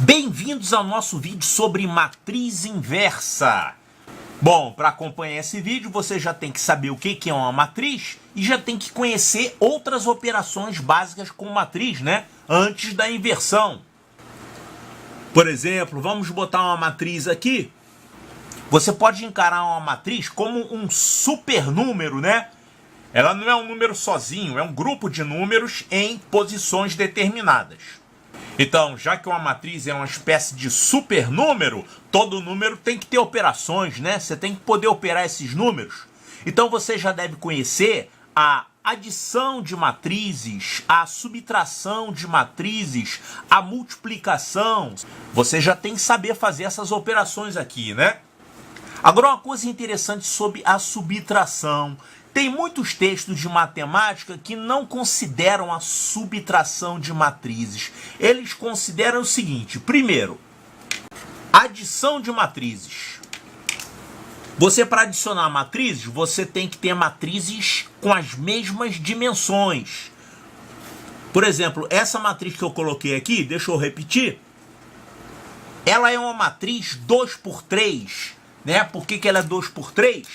Bem-vindos ao nosso vídeo sobre matriz inversa. Bom, para acompanhar esse vídeo, você já tem que saber o que é uma matriz e já tem que conhecer outras operações básicas com matriz, né? Antes da inversão. Por exemplo, vamos botar uma matriz aqui. Você pode encarar uma matriz como um supernúmero, né? Ela não é um número sozinho, é um grupo de números em posições determinadas. Então, já que uma matriz é uma espécie de supernúmero, todo número tem que ter operações, né? Você tem que poder operar esses números. Então, você já deve conhecer a adição de matrizes, a subtração de matrizes, a multiplicação. Você já tem que saber fazer essas operações aqui, né? Agora, uma coisa interessante sobre a subtração. Tem muitos textos de matemática que não consideram a subtração de matrizes. Eles consideram o seguinte: primeiro, adição de matrizes. Você, para adicionar matrizes, você tem que ter matrizes com as mesmas dimensões. Por exemplo, essa matriz que eu coloquei aqui, deixa eu repetir, ela é uma matriz 2 por 3, né? Por que ela é 2 por 3?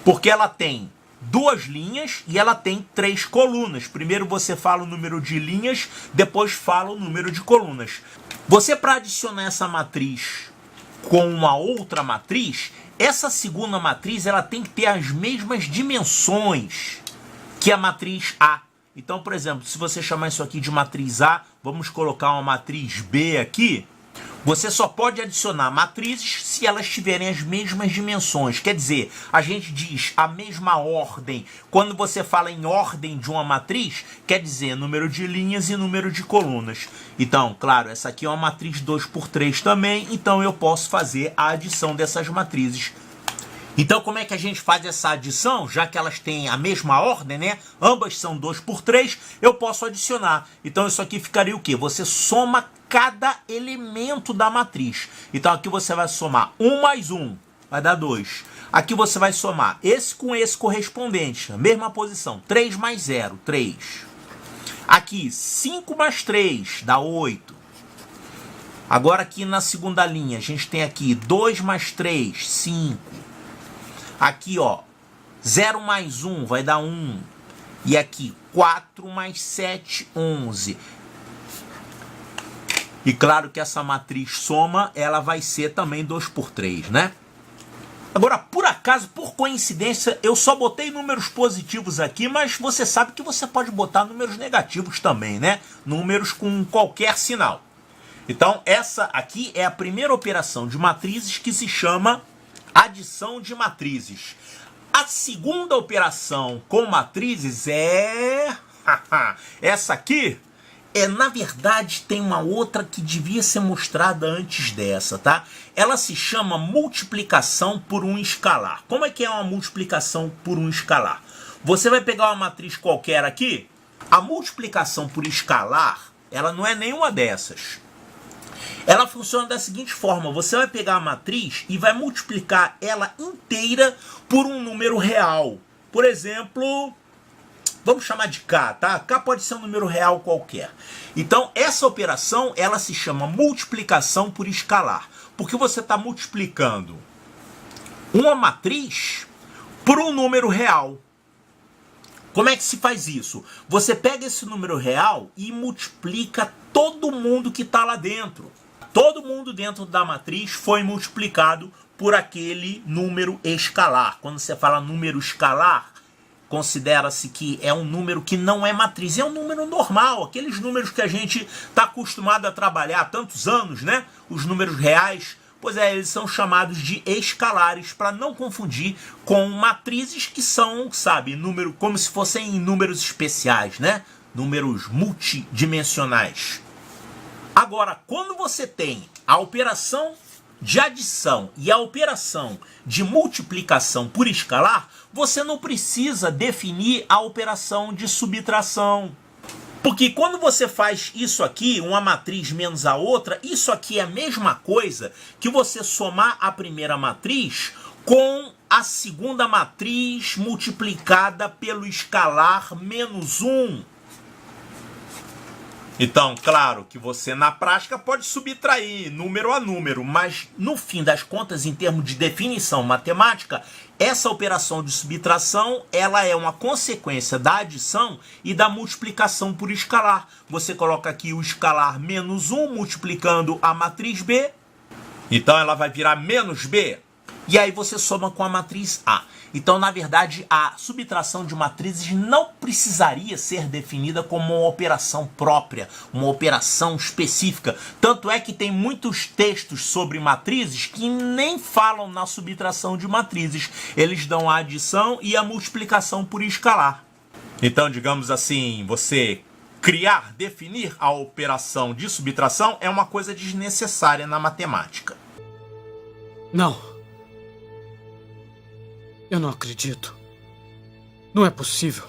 Porque ela tem duas linhas e ela tem 3 colunas. Primeiro você fala o número de linhas, depois fala o número de colunas. Você, para adicionar essa matriz com uma outra matriz, essa segunda matriz ela tem que ter as mesmas dimensões que a matriz A. Então, por exemplo, se você chamar isso aqui de matriz A, vamos colocar uma matriz B aqui. Você só pode adicionar matrizes se elas tiverem as mesmas dimensões. Quer dizer, a gente diz a mesma ordem. Quando você fala em ordem de uma matriz, quer dizer número de linhas e número de colunas. Então, claro, essa aqui é uma matriz 2 por 3 também, então eu posso fazer a adição dessas matrizes. Então, como é que a gente faz essa adição? Já que elas têm a mesma ordem, né? Ambas são 2 por 3, eu posso adicionar. Então, isso aqui ficaria o quê? Você soma cada elemento da matriz. Então, aqui você vai somar 1 mais 1, vai dar 2. Aqui você vai somar esse com esse correspondente, a mesma posição. 3 mais 0, 3. Aqui, 5 mais 3, dá 8. Agora, aqui na segunda linha, a gente tem aqui 2 mais 3, 5. Aqui, ó, 0 mais 1 vai dar 1. E aqui, 4 mais 7, 11. E claro que essa matriz soma, ela vai ser também 2 por 3, né? Agora, por acaso, por coincidência, eu só botei números positivos aqui, mas você sabe que você pode botar números negativos também, né? Números com qualquer sinal. Então, essa aqui é a primeira operação de matrizes que se chama adição de matrizes. A segunda operação com matrizes é essa aqui. Na verdade, tem uma outra que devia ser mostrada antes dessa, tá? Ela se chama multiplicação por um escalar. Como é que é uma multiplicação por um escalar? Você vai pegar uma matriz qualquer aqui. A multiplicação por escalar, ela não é nenhuma dessas. Ela funciona da seguinte forma: você vai pegar a matriz e vai multiplicar ela inteira por um número real. Por exemplo, vamos chamar de K, tá? K pode ser um número real qualquer. Então, essa operação, ela se chama multiplicação por escalar. Porque você está multiplicando uma matriz por um número real. Como é que se faz isso? Você pega esse número real e multiplica todo mundo que está lá dentro. Todo mundo dentro da matriz foi multiplicado por aquele número escalar. Quando você fala número escalar, considera-se que é um número que não é matriz, é um número normal, aqueles números que a gente está acostumado a trabalhar há tantos anos, né? Os números reais, pois é, eles são chamados de escalares, para não confundir com matrizes que são, sabe, número, como se fossem números especiais, né? Números multidimensionais. Agora, quando você tem a operação de adição e a operação de multiplicação por escalar, você não precisa definir a operação de subtração. Porque quando você faz isso aqui, uma matriz menos a outra, isso aqui é a mesma coisa que você somar a primeira matriz com a segunda matriz multiplicada pelo escalar menos 1. Então, claro que você na prática pode subtrair número a número, mas no fim das contas, em termos de definição matemática, essa operação de subtração, ela é uma consequência da adição e da multiplicação por escalar. Você coloca aqui o escalar menos 1 multiplicando a matriz B, então ela vai virar menos B, e aí você soma com a matriz A. Então, na verdade, a subtração de matrizes não precisaria ser definida como uma operação própria, uma operação específica. Tanto é que tem muitos textos sobre matrizes que nem falam na subtração de matrizes. Eles dão a adição e a multiplicação por escalar. Então, digamos assim, você criar, definir a operação de subtração é uma coisa desnecessária na matemática. Não. Eu não acredito. Não é possível.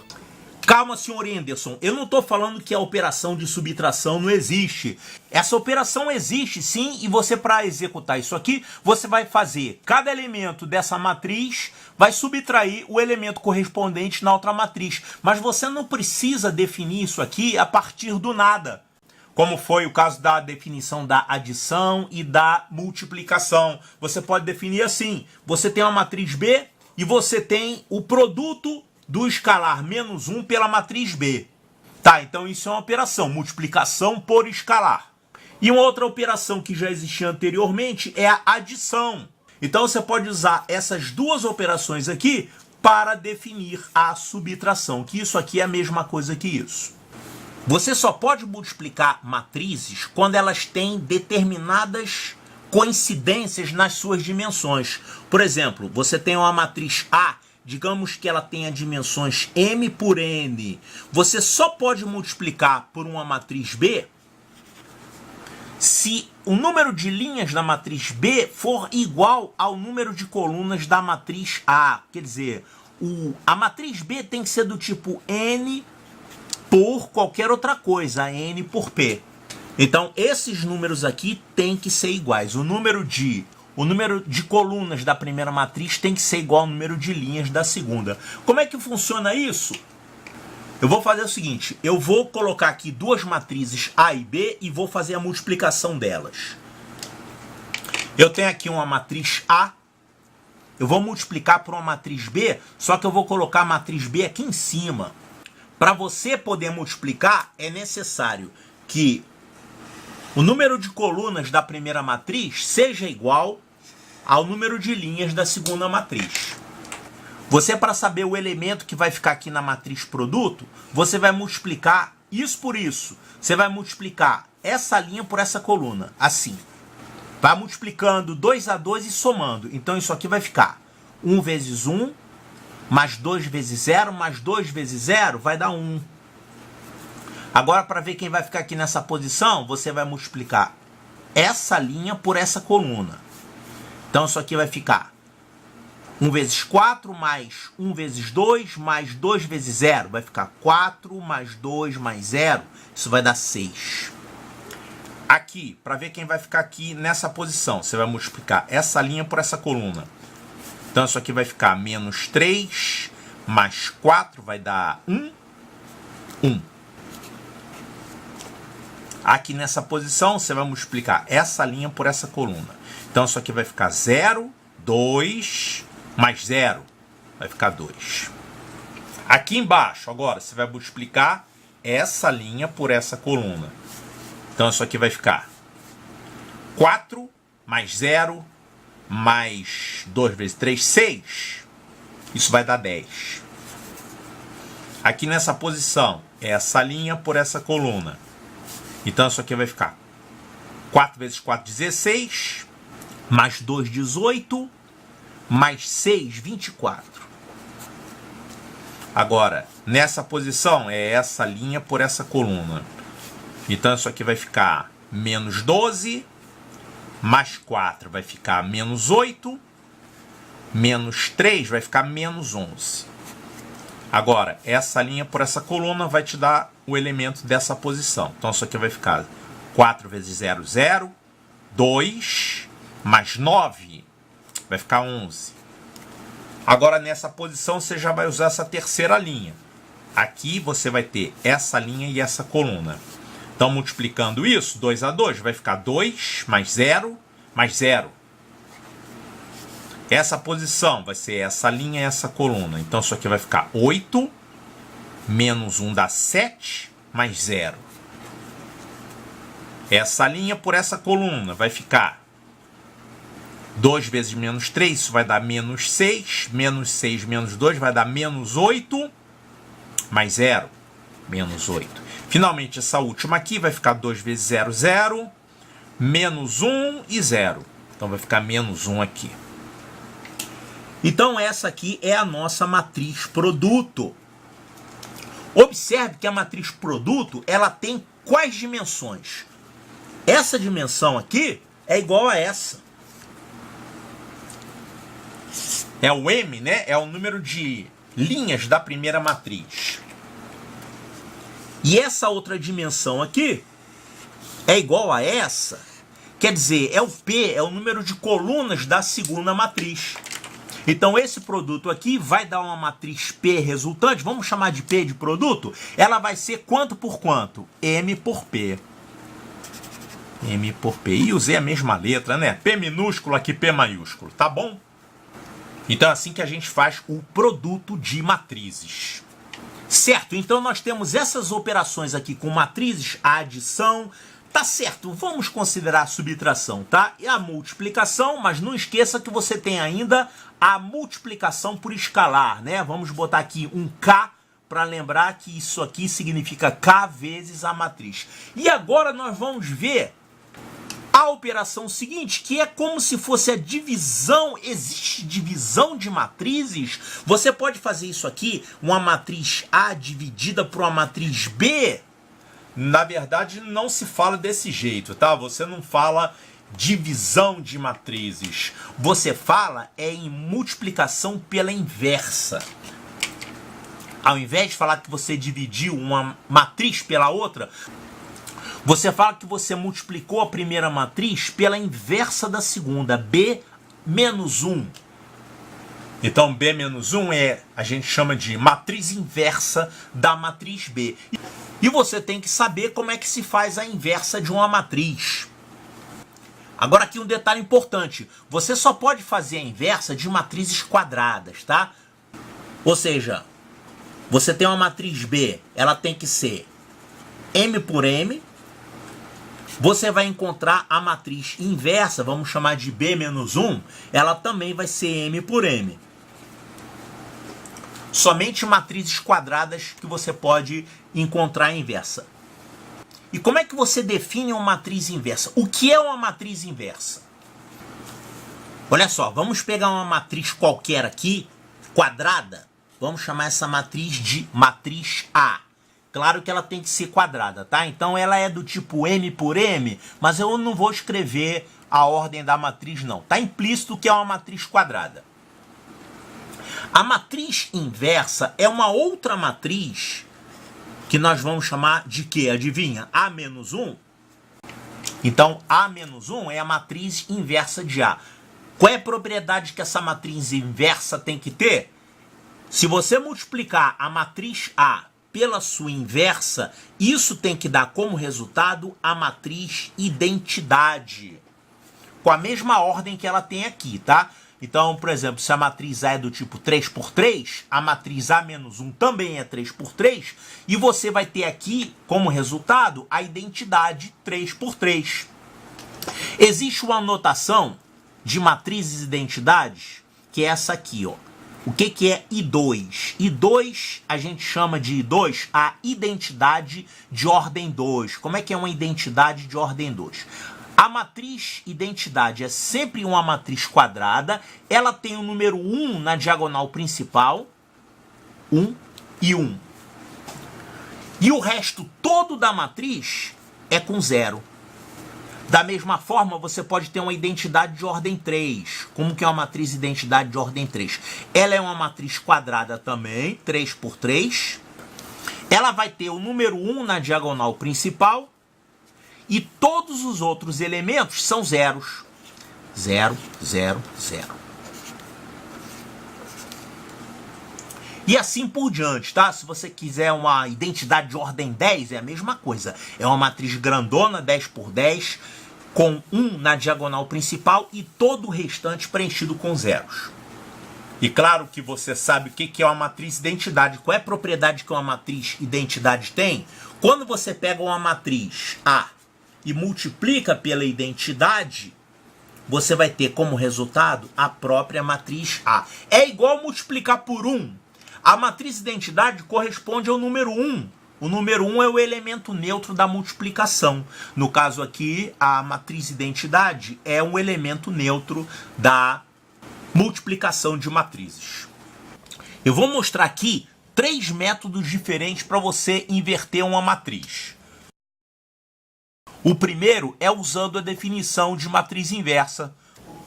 Calma, senhor Henderson. Eu não estou falando que a operação de subtração não existe. Essa operação existe sim, e você, para executar isso aqui, você vai fazer cada elemento dessa matriz, vai subtrair o elemento correspondente na outra matriz. Mas você não precisa definir isso aqui a partir do nada, como foi o caso da definição da adição e da multiplicação. Você pode definir assim: você tem uma matriz B e você tem o produto do escalar menos 1 pela matriz B. Tá, então isso é uma operação, multiplicação por escalar. E uma outra operação que já existia anteriormente é a adição. Então você pode usar essas duas operações aqui para definir a subtração, que isso aqui é a mesma coisa que isso. Você só pode multiplicar matrizes quando elas têm determinadas coincidências nas suas dimensões. Por exemplo, você tem uma matriz A, digamos que ela tenha dimensões m por n. Você só pode multiplicar por uma matriz B se o número de linhas da matriz B for igual ao número de colunas da matriz A. Quer dizer, a matriz B tem que ser do tipo n por qualquer outra coisa, n por p. Então, esses números aqui têm que ser iguais. O número de colunas da primeira matriz tem que ser igual ao número de linhas da segunda. Como é que funciona isso? Eu vou fazer o seguinte: eu vou colocar aqui duas matrizes A e B e vou fazer a multiplicação delas. Eu tenho aqui uma matriz A, eu vou multiplicar por uma matriz B, só que eu vou colocar a matriz B aqui em cima. Para você poder multiplicar, é necessário que o número de colunas da primeira matriz seja igual ao número de linhas da segunda matriz. Você, para saber o elemento que vai ficar aqui na matriz produto, você vai multiplicar isso por isso. Você vai multiplicar essa linha por essa coluna, assim. Vai multiplicando 2 a 2 e somando. Então isso aqui vai ficar 1 vezes 1, mais 2 vezes 0, mais 2 vezes 0, vai dar 1. Agora, para ver quem vai ficar aqui nessa posição, você vai multiplicar essa linha por essa coluna. Então, isso aqui vai ficar 1 vezes 4, mais 1 vezes 2, mais 2 vezes 0. Vai ficar 4 mais 2 mais 0. Isso vai dar 6. Aqui, para ver quem vai ficar aqui nessa posição, você vai multiplicar essa linha por essa coluna. Então, isso aqui vai ficar menos 3, mais 4, vai dar 1, 1. Aqui nessa posição, você vai multiplicar essa linha por essa coluna. Então, isso aqui vai ficar 0, 2, mais 0. Vai ficar 2. Aqui embaixo, agora, você vai multiplicar essa linha por essa coluna. Então, isso aqui vai ficar 4, mais 0, mais 2 vezes 3, 6. Isso vai dar 10. Aqui nessa posição, essa linha por essa coluna. Então, isso aqui vai ficar 4 vezes 4, 16, mais 2, 18, mais 6, 24. Agora, nessa posição, é essa linha por essa coluna. Então, isso aqui vai ficar menos 12, mais 4 vai ficar menos 8, menos 3 vai ficar menos 11. Agora, essa linha por essa coluna vai te dar o elemento dessa posição. Então, isso aqui vai ficar 4 vezes 0, 0. 2 mais 9 vai ficar 11. Agora, nessa posição, você já vai usar essa terceira linha. Aqui você vai ter essa linha e essa coluna. Então, multiplicando isso, 2 a 2, vai ficar 2 mais 0 mais 0. Essa posição vai ser essa linha e essa coluna. Então, isso aqui vai ficar 8 menos 1 dá 7 mais 0. Essa linha por essa coluna vai ficar 2 vezes menos 3, isso vai dar menos 6. Menos 6 menos 2 vai dar menos 8 mais 0. Menos 8. Finalmente, essa última aqui vai ficar 2 vezes 0, 0. Menos 1 e 0. Então, vai ficar menos 1 aqui. Então, essa aqui é a nossa matriz produto. Observe que a matriz produto, ela tem quais dimensões? Essa dimensão aqui é igual a essa. É o M, né? É o número de linhas da primeira matriz. E essa outra dimensão aqui é igual a essa. Quer dizer, é o P, é o número de colunas da segunda matriz. Então, esse produto aqui vai dar uma matriz P resultante, vamos chamar de P de produto, ela vai ser quanto por quanto? M por P. M por P. E usei a mesma letra, né? P minúsculo, aqui P maiúsculo, tá bom? Então, é assim que a gente faz o produto de matrizes. Certo? Então, nós temos essas operações aqui com matrizes, a adição. Tá certo, vamos considerar a subtração, tá? E a multiplicação, mas não esqueça que você tem ainda a multiplicação por escalar, né? Vamos botar aqui um K para lembrar que isso aqui significa K vezes a matriz. E agora nós vamos ver a operação seguinte, que é como se fosse a divisão. Existe divisão de matrizes? Você pode fazer isso aqui, uma matriz A dividida por uma matriz B? Na verdade, não se fala desse jeito, tá? Você não fala divisão de matrizes. Você fala em multiplicação pela inversa. Ao invés de falar que você dividiu uma matriz pela outra, você fala que você multiplicou a primeira matriz pela inversa da segunda, B menos 1. Então, B menos 1 a gente chama de matriz inversa da matriz B. E você tem que saber como é que se faz a inversa de uma matriz. Agora aqui um detalhe importante. Você só pode fazer a inversa de matrizes quadradas, tá? Ou seja, você tem uma matriz B, ela tem que ser M por M. Você vai encontrar a matriz inversa, vamos chamar de B menos 1, ela também vai ser M por M. Somente matrizes quadradas que você pode encontrar a inversa. E como é que você define uma matriz inversa? O que é uma matriz inversa? Olha só, vamos pegar uma matriz qualquer aqui, quadrada. Vamos chamar essa matriz de matriz A. Claro que ela tem que ser quadrada, tá? Então ela é do tipo M por M, mas eu não vou escrever a ordem da matriz, não. Tá implícito que é uma matriz quadrada. A matriz inversa é uma outra matriz que nós vamos chamar de quê? Adivinha? A menos 1. Então, A menos 1 é a matriz inversa de A. Qual é a propriedade que essa matriz inversa tem que ter? Se você multiplicar a matriz A pela sua inversa, isso tem que dar como resultado a matriz identidade. Com a mesma ordem que ela tem aqui, tá? Então, por exemplo, se a matriz A é do tipo 3 por 3, a matriz A menos 1 também é 3 por 3, e você vai ter aqui, como resultado, a identidade 3 por 3. Existe uma notação de matrizes identidades, que é essa aqui, ó. O que é I2? I2, a gente chama de I2 a identidade de ordem 2. Como é que é uma identidade de ordem 2? A matriz identidade é sempre uma matriz quadrada, ela tem o número 1 na diagonal principal, 1 e 1. E o resto todo da matriz é com 0. Da mesma forma, você pode ter uma identidade de ordem 3. Como que é uma matriz identidade de ordem 3? Ela é uma matriz quadrada também, 3 por 3. Ela vai ter o número 1 na diagonal principal. E todos os outros elementos são zeros. 0, 0, 0. E assim por diante, tá? Se você quiser uma identidade de ordem 10, é a mesma coisa. É uma matriz grandona, 10 por 10, com 1 na diagonal principal e todo o restante preenchido com zeros. E claro que você sabe o que é uma matriz identidade. Qual é a propriedade que uma matriz identidade tem? Quando você pega uma matriz A e multiplica pela identidade, você vai ter como resultado a própria matriz A. É igual multiplicar por 1. A matriz identidade corresponde ao número 1. O número 1 é o elemento neutro da multiplicação. No caso aqui, a matriz identidade é um elemento neutro da multiplicação de matrizes. Eu vou mostrar aqui 3 métodos diferentes para você inverter uma matriz. O primeiro é usando a definição de matriz inversa.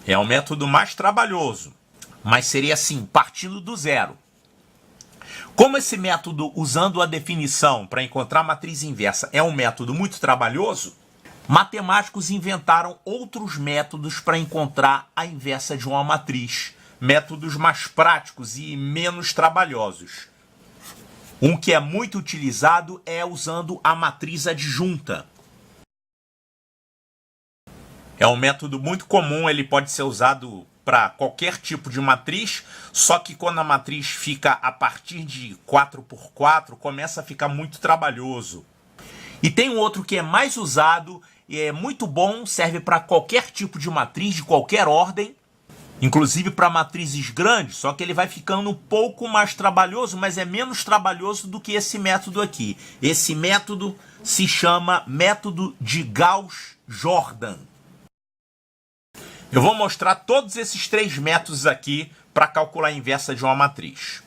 É o método mais trabalhoso, mas seria assim, partindo do zero. Como esse método, usando a definição para encontrar a matriz inversa, é um método muito trabalhoso, matemáticos inventaram outros métodos para encontrar a inversa de uma matriz. Métodos mais práticos e menos trabalhosos. Um que é muito utilizado é usando a matriz adjunta. É um método muito comum, ele pode ser usado para qualquer tipo de matriz, só que quando a matriz fica a partir de 4×4, começa a ficar muito trabalhoso. E tem um outro que é mais usado, e é muito bom, serve para qualquer tipo de matriz, de qualquer ordem, inclusive para matrizes grandes, só que ele vai ficando um pouco mais trabalhoso, mas é menos trabalhoso do que esse método aqui. Esse método se chama método de Gauss-Jordan. Eu vou mostrar todos esses 3 métodos aqui para calcular a inversa de uma matriz.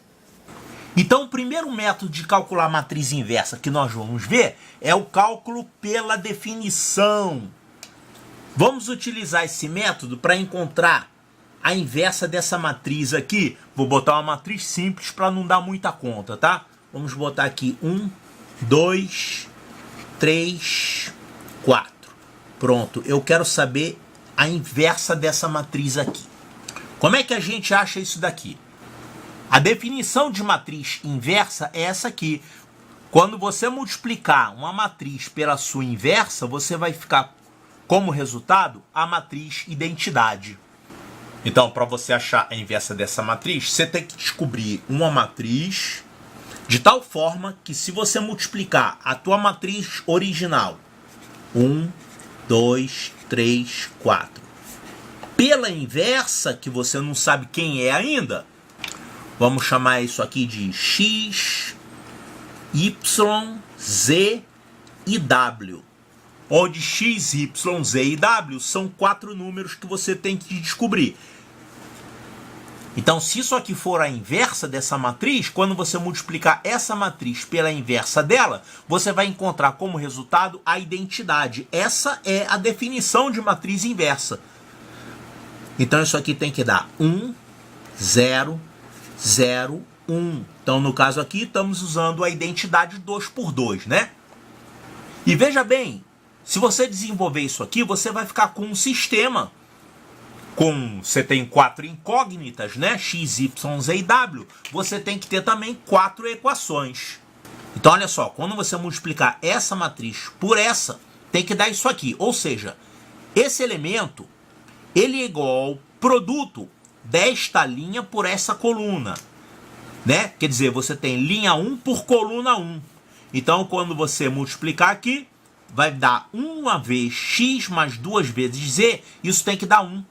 Então, o primeiro método de calcular a matriz inversa que nós vamos ver é o cálculo pela definição. Vamos utilizar esse método para encontrar a inversa dessa matriz aqui. Vou botar uma matriz simples para não dar muita conta, tá? Vamos botar aqui 1, 2, 3, 4. Pronto, eu quero saber a inversa dessa matriz aqui. Como é que a gente acha isso daqui? A definição de matriz inversa é essa aqui. Quando você multiplicar uma matriz pela sua inversa, você vai ficar como resultado a matriz identidade. Então, para você achar a inversa dessa matriz, você tem que descobrir uma matriz de tal forma que se você multiplicar a tua matriz original, 1, 2, 3, 4, pela inversa, que você não sabe quem é ainda, vamos chamar isso aqui de x, y, z e w. Onde x, y, z e w são 4 números que você tem que descobrir. Então, se isso aqui for a inversa dessa matriz, quando você multiplicar essa matriz pela inversa dela, você vai encontrar como resultado a identidade. Essa é a definição de matriz inversa. Então, isso aqui tem que dar 1, 0, 0, 1. Então, no caso aqui, estamos usando a identidade 2 por 2, né? E veja bem, se você desenvolver isso aqui, você vai ficar com um sistema. Você tem 4 incógnitas, né? X, Y, Z e W. Você tem que ter também 4 equações. Então, olha só, quando você multiplicar essa matriz por essa, tem que dar isso aqui. Ou seja, esse elemento, ele é igual ao produto desta linha por essa coluna, né? Quer dizer, você tem linha 1 por coluna 1. Então, quando você multiplicar aqui, vai dar uma vez x mais 2 vezes z, isso tem que dar 1.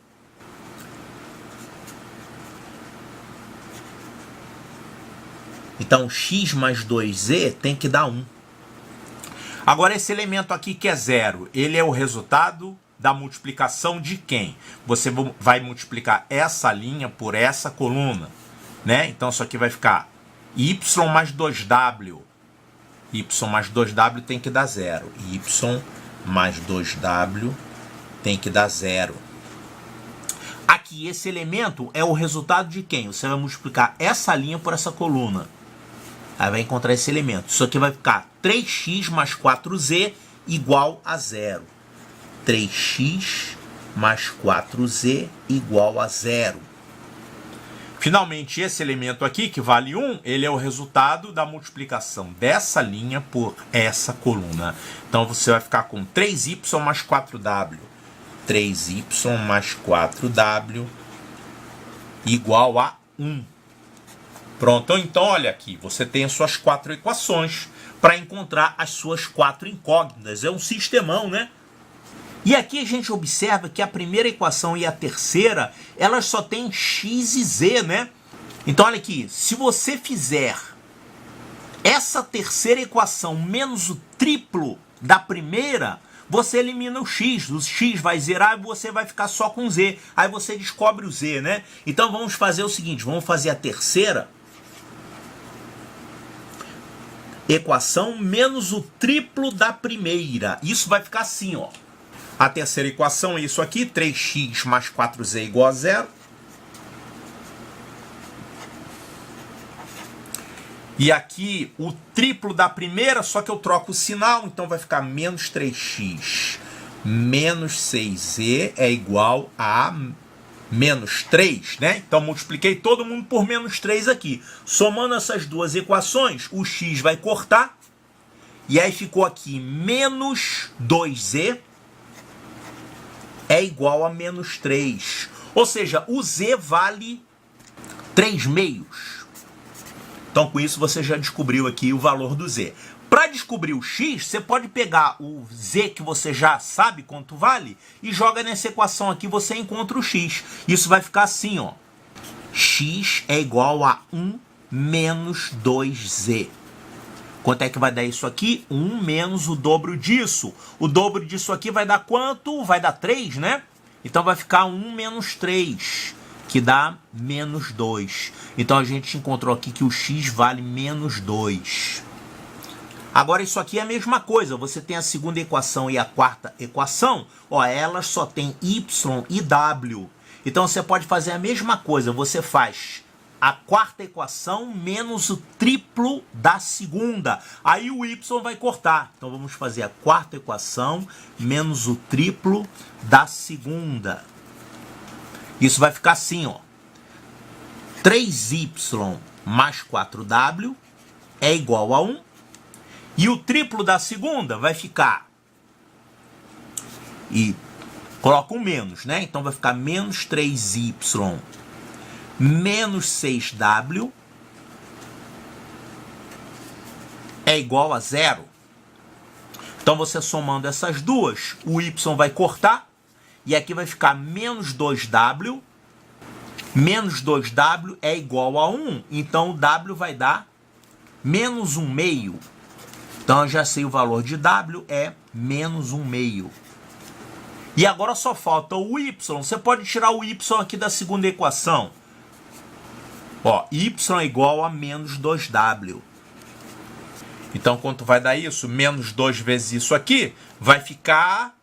Então, x mais 2z tem que dar 1. Agora, esse elemento aqui que é 0, ele é o resultado da multiplicação de quem? Você vai multiplicar essa linha por essa coluna, né? Então, isso aqui vai ficar y mais 2w. Y mais 2w tem que dar 0. Y mais 2w tem que dar 0. Aqui, esse elemento é o resultado de quem? Você vai multiplicar essa linha por essa coluna. Aí vai encontrar esse elemento. Isso aqui vai ficar 3x mais 4z igual a 0. 3x mais 4z igual a 0. Finalmente, esse elemento aqui, que vale 1, ele é o resultado da multiplicação dessa linha por essa coluna. Então, você vai ficar com 3y mais 4w. 3y mais 4w igual a 1. Pronto, então olha aqui, você tem as suas 4 equações para encontrar as suas 4 incógnitas. É um sistemão, né? E aqui a gente observa que a primeira equação e a terceira, elas só têm x e z, né? Então olha aqui, se você fizer essa terceira equação menos o triplo da primeira, você elimina o x vai zerar e você vai ficar só com z. Aí você descobre o z, né? Então vamos fazer o seguinte, vamos fazer a terceira equação menos o triplo da primeira. Isso vai ficar assim, ó. A terceira equação é isso aqui, 3x mais 4z igual a 0. E aqui o triplo da primeira, só que eu troco o sinal, então vai ficar menos 3x menos 6z é igual a menos 3, né? Então multipliquei todo mundo por menos 3 aqui. Somando essas duas equações, o x vai cortar. E aí ficou aqui menos 2z é igual a menos 3. Ou seja, o z vale 3 meios. Então com isso você já descobriu aqui o valor do z. Para descobrir o x, você pode pegar o z que você já sabe quanto vale e joga nessa equação aqui, você encontra o x. Isso vai ficar assim, ó. X é igual a 1 menos 2z. Quanto é que vai dar isso aqui? 1 menos o dobro disso. O dobro disso aqui vai dar quanto? Vai dar 3, né? Então vai ficar 1 menos 3, que dá menos 2. Então a gente encontrou aqui que o x vale menos 2. Agora isso aqui é a mesma coisa. Você tem a segunda equação e a quarta equação. Ó, elas só tem y e w. Então você pode fazer a mesma coisa. Você faz a quarta equação menos o triplo da segunda. Aí o y vai cortar. Então vamos fazer a quarta equação menos o triplo da segunda. Isso vai ficar assim, ó. 3y mais 4w é igual a 1. E o triplo da segunda vai ficar... E coloca um menos, né? Então vai ficar menos 3y menos 6w é igual a 0. Então você somando essas duas, o y vai cortar. E aqui vai ficar menos 2w. Menos 2w é igual a 1. Então o w vai dar menos 1 meio. Então eu já sei o valor de w é menos 1 meio. E agora só falta o y. Você pode tirar o y aqui da segunda equação. Ó, y é igual a menos 2w. Então quanto vai dar isso? Menos 2 vezes isso aqui vai ficar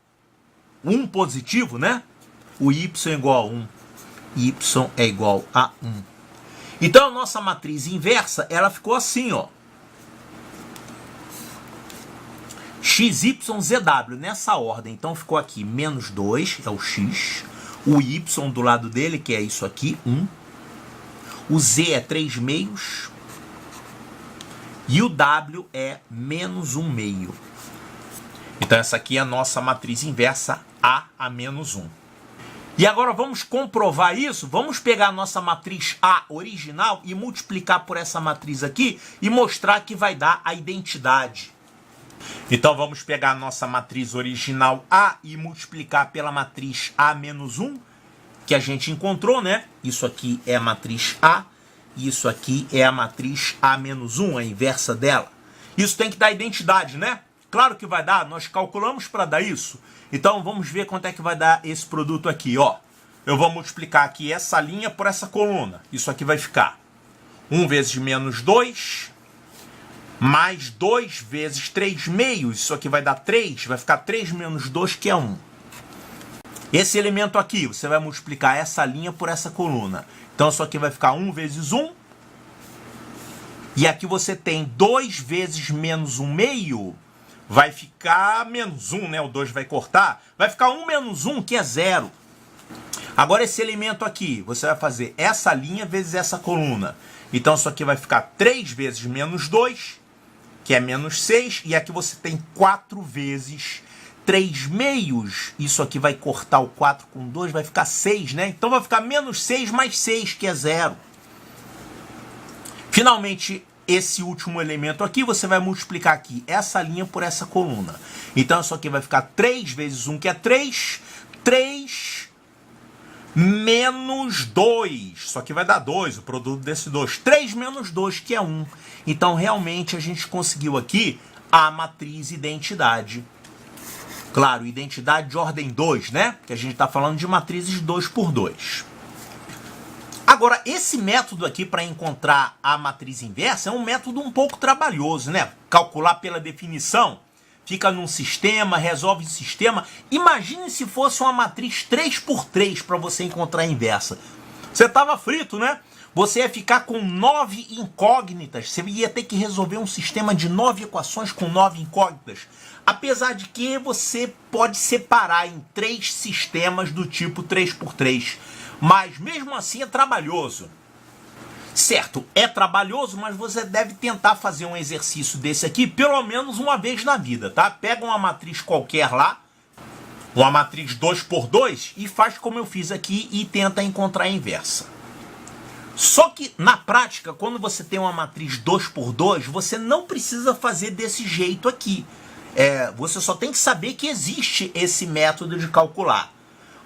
1 positivo, né? O y é igual a 1. Y é igual a 1. Então a nossa matriz inversa, ela ficou assim, ó. XYZW, nessa ordem. Então ficou aqui menos 2, é o x. O y do lado dele, que é isso aqui, 1. O z é 3 meios. E o w é menos 1 meio. Então essa aqui é a nossa matriz inversa, a menos 1. E agora vamos comprovar isso. Vamos pegar a nossa matriz A original e multiplicar por essa matriz aqui e mostrar que vai dar a identidade. Então vamos pegar a nossa matriz original A e multiplicar pela matriz A menos 1, que a gente encontrou, né? Isso aqui é a matriz A, e isso aqui é a matriz A menos 1, a inversa dela. Isso tem que dar identidade, né? Claro que vai dar, nós calculamos para dar isso. Então vamos ver quanto é que vai dar esse produto aqui, ó. Eu vou multiplicar aqui essa linha por essa coluna. Isso aqui vai ficar 1 vezes menos 2... mais 2 vezes 3 meios, isso aqui vai dar 3, vai ficar 3 menos 2, que é 1. Esse elemento aqui, você vai multiplicar essa linha por essa coluna. Então isso aqui vai ficar 1 vezes 1. E aqui você tem 2 vezes menos 1 meio, vai ficar menos 1, né? O 2 vai cortar. Vai ficar 1 menos 1, que é 0. Agora esse elemento aqui, você vai fazer essa linha vezes essa coluna. Então isso aqui vai ficar 3 vezes menos 2, que é menos 6. E aqui você tem 4 vezes 3 meios. Isso aqui vai cortar o 4 com 2, vai ficar 6, né? Então vai ficar menos 6 mais 6, que é 0. Finalmente, esse último elemento aqui, você vai multiplicar aqui essa linha por essa coluna. Então isso aqui vai ficar 3 vezes 1, que é 3. 3 menos 2. Isso aqui vai dar 2, o produto desse 2. 3 menos 2, que é 1. Então, realmente, a gente conseguiu aqui a matriz identidade. Claro, identidade de ordem 2, né? Que a gente está falando de matrizes 2 por 2. Agora, esse método aqui para encontrar a matriz inversa é um método um pouco trabalhoso, né? Calcular pela definição, fica num sistema, resolve o sistema. Imagine se fosse uma matriz 3 por 3 para você encontrar a inversa. Você estava frito, né? Você ia ficar com 9 incógnitas. Você ia ter que resolver um sistema de 9 equações com 9 incógnitas. Apesar de que você pode separar em 3 sistemas do tipo 3 por 3. Mas mesmo assim é trabalhoso. Certo, é trabalhoso, mas você deve tentar fazer um exercício desse aqui pelo menos uma vez na vida, tá? Pega uma matriz qualquer lá, uma matriz 2 por 2 e faz como eu fiz aqui e tenta encontrar a inversa. Só que na prática, quando você tem uma matriz 2 por 2, você não precisa fazer desse jeito aqui. Você só tem que saber que existe esse método de calcular.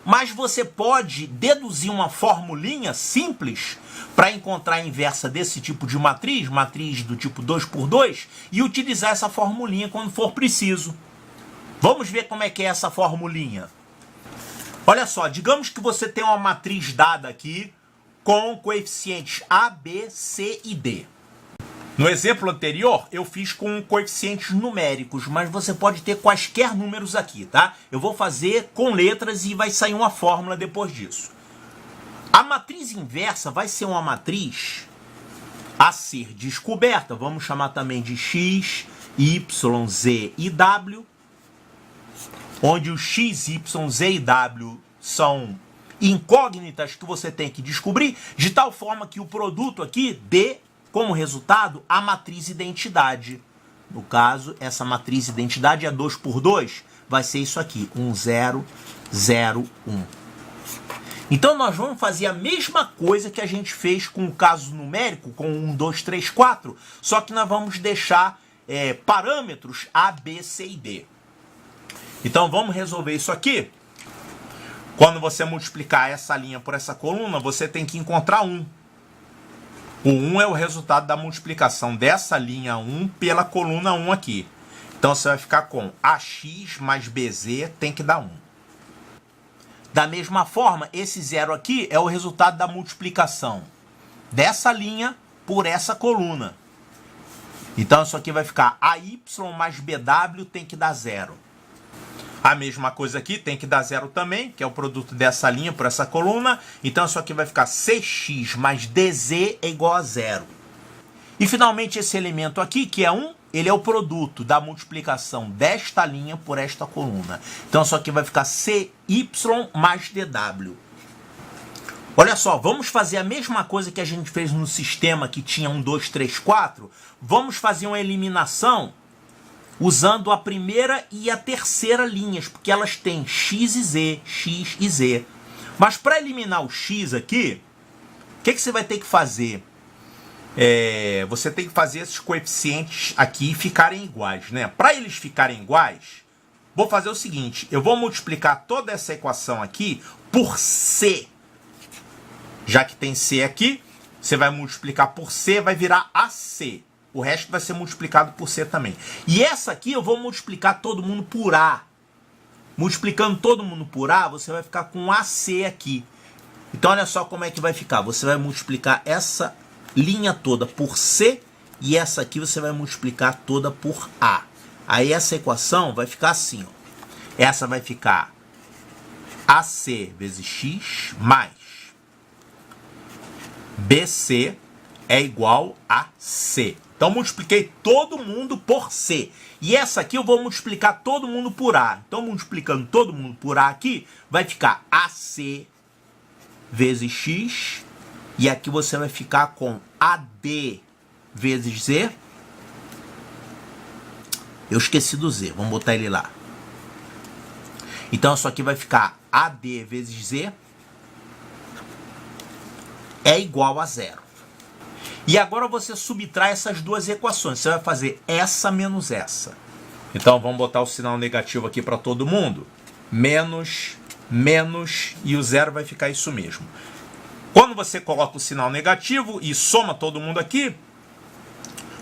Mas você pode deduzir uma formulinha simples para encontrar a inversa desse tipo de matriz, matriz do tipo 2 por 2, e utilizar essa formulinha quando for preciso. Vamos ver como é que é essa formulinha. Olha só, digamos que você tem uma matriz dada aqui com coeficientes A, B, C e D. No exemplo anterior, eu fiz com coeficientes numéricos, mas você pode ter quaisquer números aqui, tá? Eu vou fazer com letras e vai sair uma fórmula depois disso. A matriz inversa vai ser uma matriz a ser descoberta. Vamos chamar também de X, Y, Z e W, onde os X, Y, Z e W são incógnitas que você tem que descobrir, de tal forma que o produto aqui dê como resultado a matriz identidade. No caso, essa matriz identidade é 2 por 2, vai ser isso aqui, 1, 0, 0, 1. Então nós vamos fazer a mesma coisa que a gente fez com o caso numérico, com 1, 2, 3, 4, só que nós vamos deixar parâmetros A, B, C e D. Então vamos resolver isso aqui. Quando você multiplicar essa linha por essa coluna, você tem que encontrar 1. O 1 é o resultado da multiplicação dessa linha 1 pela coluna 1 aqui. Então você vai ficar com AX mais BZ tem que dar 1. Da mesma forma, esse 0 aqui é o resultado da multiplicação dessa linha por essa coluna. Então isso aqui vai ficar AY mais BW tem que dar 0. A mesma coisa aqui, tem que dar 0 também, que é o produto dessa linha por essa coluna. Então isso aqui vai ficar CX mais DZ é igual a 0. E finalmente esse elemento aqui, que é 1, ele é o produto da multiplicação desta linha por esta coluna. Então isso aqui vai ficar CY mais DW. Olha só, vamos fazer a mesma coisa que a gente fez no sistema que tinha 1, 2, 3, 4. Vamos fazer uma eliminação usando a primeira e a terceira linhas, porque elas têm X e Z, X e Z. Mas para eliminar o X aqui, o que você vai ter que fazer? Você tem que fazer esses coeficientes aqui ficarem iguais, né? Para eles ficarem iguais, vou fazer o seguinte, eu vou multiplicar toda essa equação aqui por C. Já que tem C aqui, você vai multiplicar por C, vai virar AC. O resto vai ser multiplicado por C também. E essa aqui eu vou multiplicar todo mundo por A. Multiplicando todo mundo por A, você vai ficar com AC aqui. Então olha só como é que vai ficar. Você vai multiplicar essa linha toda por C e essa aqui você vai multiplicar toda por A. Aí essa equação vai ficar assim, ó. Essa vai ficar AC vezes X mais BC é igual a C. Então multipliquei todo mundo por C. E essa aqui eu vou multiplicar todo mundo por A. Então multiplicando todo mundo por A aqui, vai ficar AC vezes x. E aqui você vai ficar com AD vezes Z. Eu esqueci do Z, vamos botar ele lá. Então isso aqui vai ficar AD vezes Z é igual a 0. E agora você subtrai essas duas equações. Você vai fazer essa menos essa. Então vamos botar o sinal negativo aqui para todo mundo. Menos, menos, e o zero vai ficar isso mesmo. Quando você coloca o sinal negativo e soma todo mundo aqui,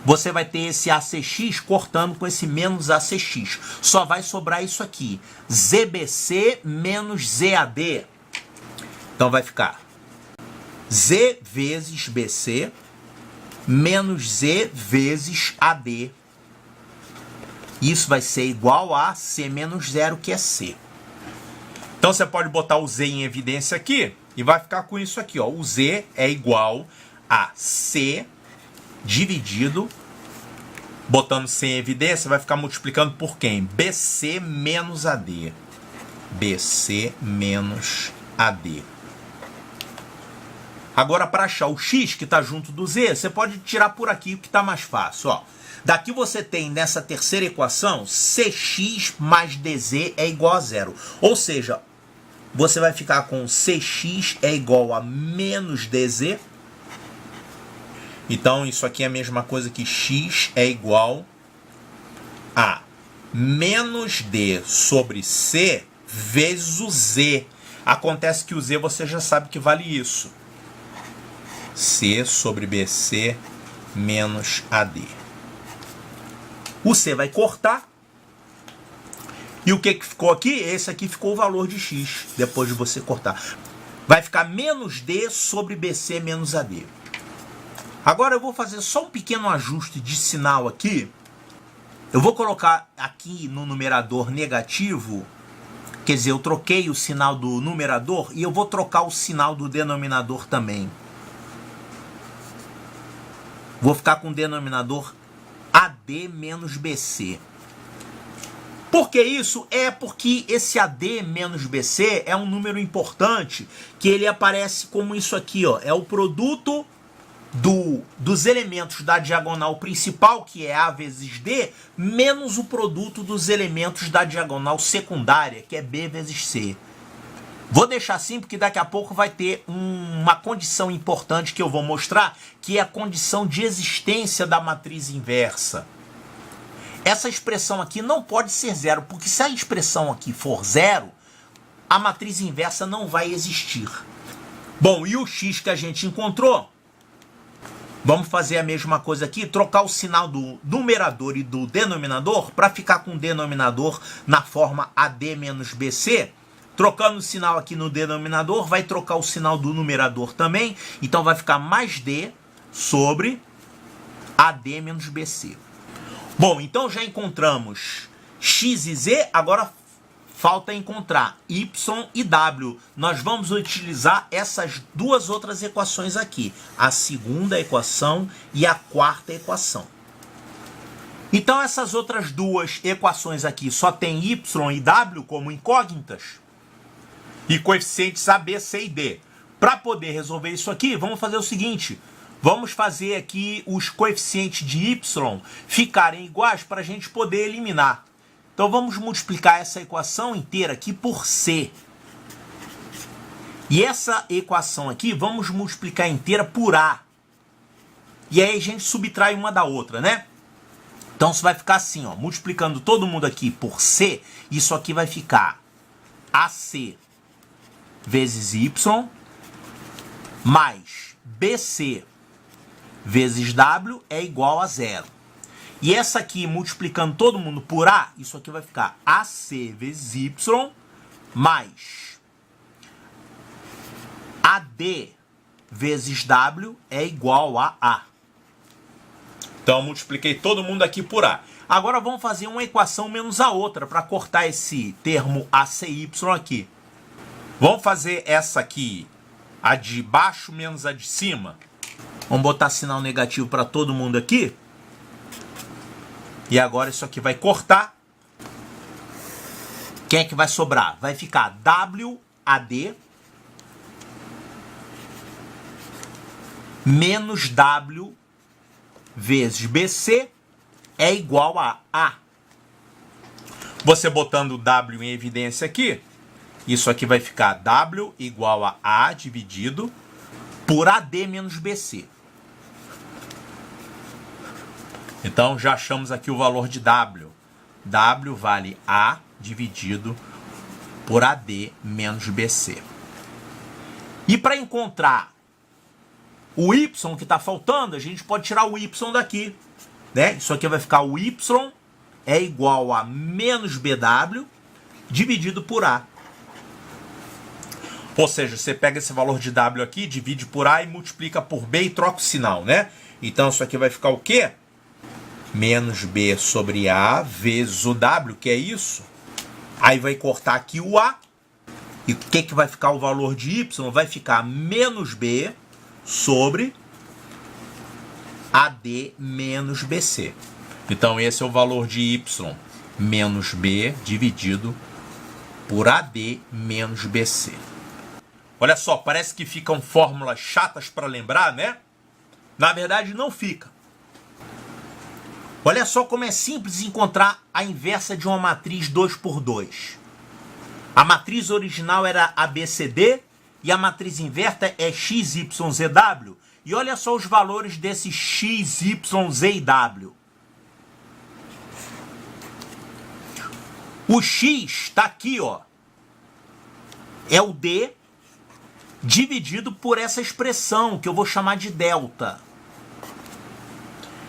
você vai ter esse ACX cortando com esse menos ACX. Só vai sobrar isso aqui. ZBC menos ZAD. Então vai ficar Z vezes BC menos Z vezes AD. Isso vai ser igual a C menos 0, que é C. Então você pode botar o Z em evidência aqui e vai ficar com isso aqui, ó. O Z é igual a C dividido, botando C em evidência, vai ficar multiplicando por quem? BC menos AD. BC menos AD. Agora, para achar o x que está junto do z, você pode tirar por aqui, o que está mais fácil. Ó. Daqui você tem, nessa terceira equação, cx mais dz é igual a 0. Ou seja, você vai ficar com cx é igual a menos dz. Então, isso aqui é a mesma coisa que x é igual a menos d sobre c vezes o z. Acontece que o z você já sabe que vale isso. C sobre BC menos AD. O C vai cortar. E o que ficou aqui? Esse aqui ficou o valor de x, depois de você cortar. Vai ficar menos D sobre BC menos AD. Agora eu vou fazer só um pequeno ajuste de sinal aqui. Eu vou colocar aqui no numerador negativo. Quer dizer, eu troquei o sinal do numerador e eu vou trocar o sinal do denominador também. Vou ficar com o denominador AD menos BC. Por que isso? É porque esse AD menos BC é um número importante, que ele aparece como isso aqui, ó. É o produto dos elementos da diagonal principal, que é A vezes D, menos o produto dos elementos da diagonal secundária, que é B vezes C. Vou deixar assim porque daqui a pouco vai ter uma condição importante que eu vou mostrar, que é a condição de existência da matriz inversa. Essa expressão aqui não pode ser zero, porque se a expressão aqui for zero, a matriz inversa não vai existir. Bom, e o x que a gente encontrou? Vamos fazer a mesma coisa aqui, trocar o sinal do numerador e do denominador para ficar com o denominador na forma AD menos BC. Trocando o sinal aqui no denominador, vai trocar o sinal do numerador também. Então vai ficar mais D sobre AD menos BC. Bom, então já encontramos x e z, agora falta encontrar y e w. Nós vamos utilizar essas duas outras equações aqui. A segunda equação e a quarta equação. Então essas outras duas equações aqui só tem y e w como incógnitas. E coeficientes A, B, C e D. Para poder resolver isso aqui, vamos fazer o seguinte. Vamos fazer aqui os coeficientes de y ficarem iguais para a gente poder eliminar. Então vamos multiplicar essa equação inteira aqui por C. E essa equação aqui vamos multiplicar inteira por A. E aí a gente subtrai uma da outra, né? Então isso vai ficar assim, ó, multiplicando todo mundo aqui por C, isso aqui vai ficar AC vezes y mais BC vezes W é igual a 0. E essa aqui, multiplicando todo mundo por A, isso aqui vai ficar AC vezes Y mais AD vezes W é igual a A. Então, multipliquei todo mundo aqui por A. Agora vamos fazer uma equação menos a outra para cortar esse termo ACY aqui. Vamos fazer essa aqui, a de baixo menos a de cima. Vamos botar sinal negativo para todo mundo aqui. E agora isso aqui vai cortar. Quem é que vai sobrar? Vai ficar WAD menos W vezes BC é igual a A. Você botando o W em evidência aqui, isso aqui vai ficar W igual a A dividido por AD menos BC. Então já achamos aqui o valor de W. W vale A dividido por AD menos BC. E para encontrar o Y que está faltando, a gente pode tirar o Y daqui, né? Isso aqui vai ficar o Y é igual a menos BW dividido por A. Ou seja, você pega esse valor de W aqui, divide por A e multiplica por B e troca o sinal, né? Então isso aqui vai ficar o quê? Menos B sobre A vezes o W, que é isso. Aí vai cortar aqui o A. E o que vai ficar o valor de Y? Vai ficar menos B sobre AD menos BC. Então esse é o valor de Y menos B dividido por AD menos BC. Olha só, parece que ficam fórmulas chatas para lembrar, né? Na verdade não fica. Olha só como é simples encontrar a inversa de uma matriz 2×2. A matriz original era ABCD e a matriz inversa é XYZW. E olha só os valores desse X, Y, Z e W. O X está aqui, ó. É o D dividido por essa expressão que eu vou chamar de delta.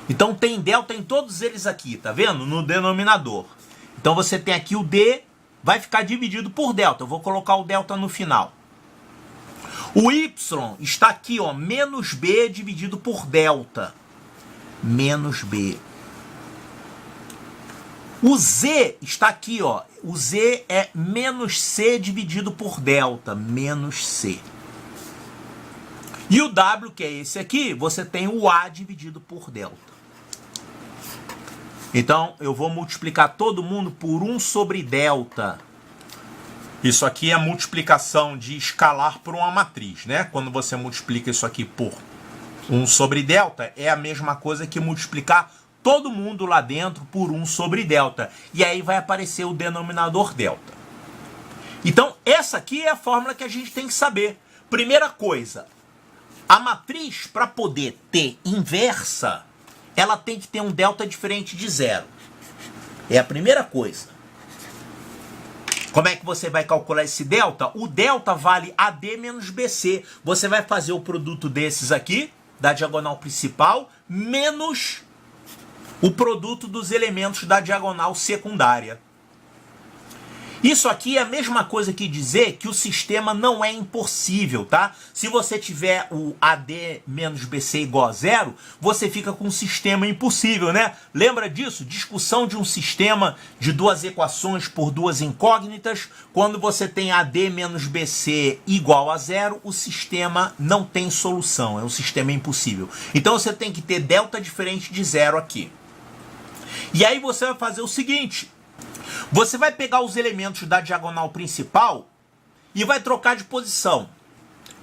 Então tem delta em todos eles aqui, tá vendo? No denominador. Então você tem aqui o D, vai ficar dividido por delta. Eu vou colocar o delta no final. O Y está aqui, ó, menos B dividido por delta. Menos B. O Z está aqui, ó. O Z é menos C dividido por delta. Menos C. E o W, que é esse aqui, você tem o A dividido por delta. Então, eu vou multiplicar todo mundo por 1 sobre delta. Isso aqui é a multiplicação de escalar por uma matriz, né? Quando você multiplica isso aqui por 1 sobre delta, é a mesma coisa que multiplicar todo mundo lá dentro por 1 sobre delta. E aí vai aparecer o denominador delta. Então, essa aqui é a fórmula que a gente tem que saber. Primeira coisa, a matriz, para poder ter inversa, ela tem que ter um delta diferente de zero. É a primeira coisa. Como é que você vai calcular esse delta? O delta vale AD menos BC. Você vai fazer o produto desses aqui, da diagonal principal, menos o produto dos elementos da diagonal secundária. Isso aqui é a mesma coisa que dizer que o sistema não é impossível, tá? Se você tiver o AD menos BC igual a zero, você fica com um sistema impossível, né? Lembra disso? Discussão de um sistema de duas equações por duas incógnitas. Quando você tem AD menos BC igual a zero, o sistema não tem solução, é um sistema impossível. Então você tem que ter delta diferente de zero aqui. E aí você vai fazer o seguinte: você vai pegar os elementos da diagonal principal e vai trocar de posição.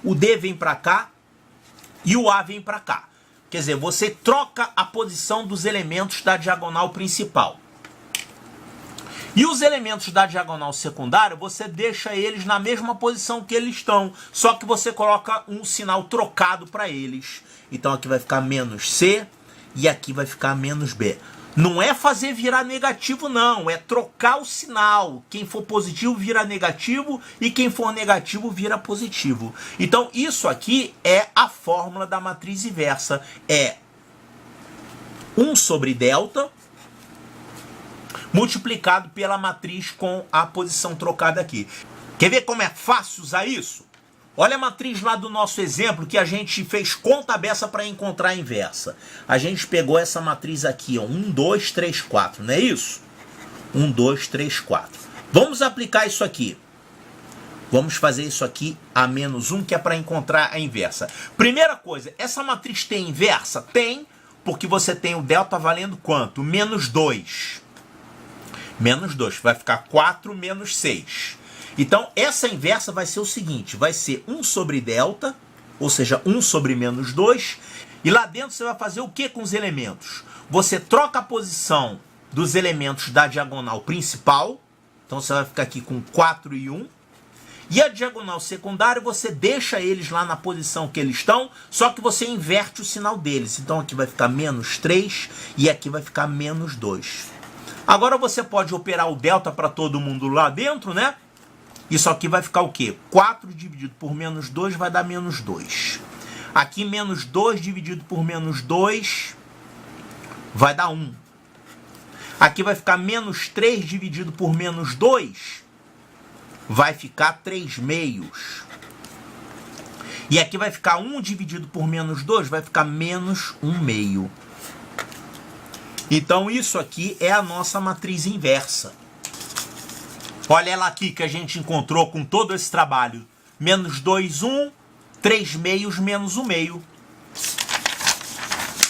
O D vem para cá e o A vem para cá. Quer dizer, você troca a posição dos elementos da diagonal principal. E os elementos da diagonal secundária, você deixa eles na mesma posição que eles estão, só que você coloca um sinal trocado para eles. Então aqui vai ficar menos C e aqui vai ficar menos B. Não é fazer virar negativo, não. É trocar o sinal. Quem for positivo vira negativo e quem for negativo vira positivo. Então, isso aqui é a fórmula da matriz inversa. É 1 sobre delta multiplicado pela matriz com a posição trocada aqui. Quer ver como é fácil usar isso? Olha a matriz lá do nosso exemplo que a gente fez conta beça para encontrar a inversa. A gente pegou essa matriz aqui, ó, 1, 2, 3, 4, não é isso? 1, 2, 3, 4. Vamos aplicar isso aqui. Vamos fazer isso aqui a menos 1, que é para encontrar a inversa. Primeira coisa, essa matriz tem inversa? Tem, porque você tem o delta valendo quanto? Menos 2. Menos 2, vai ficar 4 menos 6. Então, essa inversa vai ser o seguinte, vai ser 1 sobre delta ou seja, 1 sobre menos 2. E lá dentro você vai fazer o que com os elementos? Você troca a posição dos elementos da diagonal principal. Então você vai ficar aqui com 4 e 1. E a diagonal secundária você deixa eles lá na posição que eles estão, só que você inverte o sinal deles. Então aqui vai ficar menos 3 e aqui vai ficar menos 2. Agora você pode operar o delta para todo mundo lá dentro, né? Isso aqui vai ficar o quê? 4 dividido por menos 2 vai dar menos 2. Aqui menos 2 dividido por menos 2 vai dar 1. Aqui vai ficar menos 3 dividido por menos 2 vai ficar 3 meios. E aqui vai ficar 1 dividido por menos 2, vai ficar menos 1 meio. Então isso aqui é a nossa matriz inversa. Olha ela aqui que a gente encontrou com todo esse trabalho. Menos 2, 1, 3 meios menos 1 meio.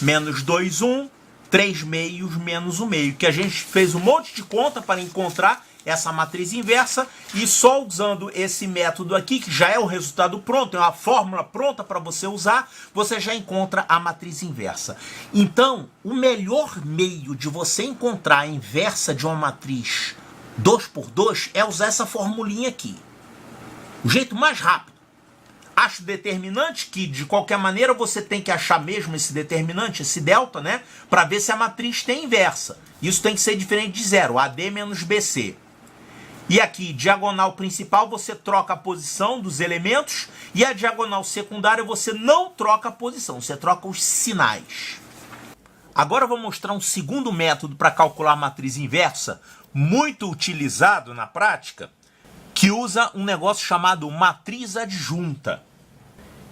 Menos 2, 1, 3 meios menos 1 meio. Que a gente fez um monte de conta para encontrar essa matriz inversa, e só usando esse método aqui, que já é o resultado pronto, é uma fórmula pronta para você usar, você já encontra a matriz inversa. Então, o melhor meio de você encontrar a inversa de uma matriz 2 por 2 é usar essa formulinha aqui. O jeito mais rápido. Acha o determinante, que de qualquer maneira você tem que achar mesmo esse determinante, esse delta, né? Para ver se a matriz tem inversa. Isso tem que ser diferente de zero, AD menos BC. E aqui, diagonal principal, você troca a posição dos elementos, e a diagonal secundária você não troca a posição, você troca os sinais. Agora eu vou mostrar um segundo método para calcular a matriz inversa, muito utilizado na prática, que usa um negócio chamado matriz adjunta.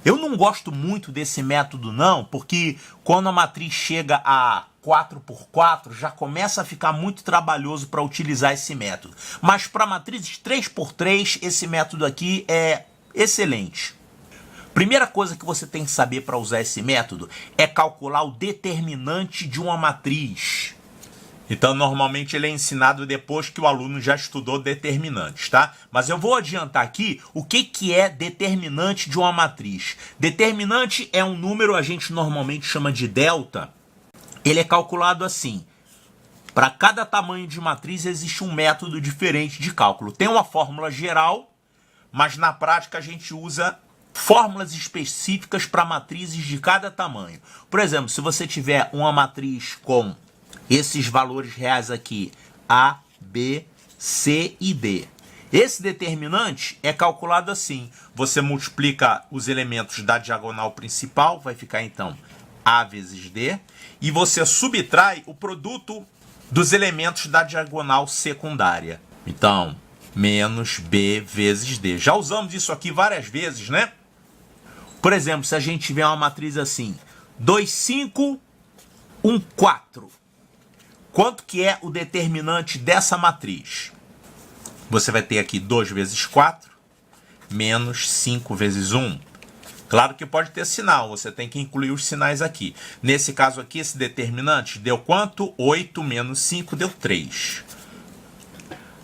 Eu não gosto muito desse método não, porque quando a matriz chega a 4 por 4, já começa a ficar muito trabalhoso para utilizar esse método. Mas para matrizes 3 por 3, esse método aqui é excelente. Primeira coisa que você tem que saber para usar esse método é calcular o determinante de uma matriz. Então, normalmente ele é ensinado depois que o aluno já estudou determinantes, tá? Mas eu vou adiantar aqui o que é determinante de uma matriz. Determinante é um número, a gente normalmente chama de delta. Ele é calculado assim. Para cada tamanho de matriz existe um método diferente de cálculo. Tem uma fórmula geral, mas na prática a gente usa fórmulas específicas para matrizes de cada tamanho. Por exemplo, se você tiver uma matriz com esses valores reais aqui, A, B, C e D. Esse determinante é calculado assim. Você multiplica os elementos da diagonal principal, vai ficar então A vezes D, e você subtrai o produto dos elementos da diagonal secundária. Então, menos B vezes D. Já usamos isso aqui várias vezes, né? Por exemplo, se a gente tiver uma matriz assim, 2, 5, 1, 4. Quanto que é o determinante dessa matriz? Você vai ter aqui 2 vezes 4, menos 5 vezes 1. Claro que pode ter sinal, você tem que incluir os sinais aqui. Nesse caso aqui, esse determinante deu quanto? 8 menos 5 deu 3.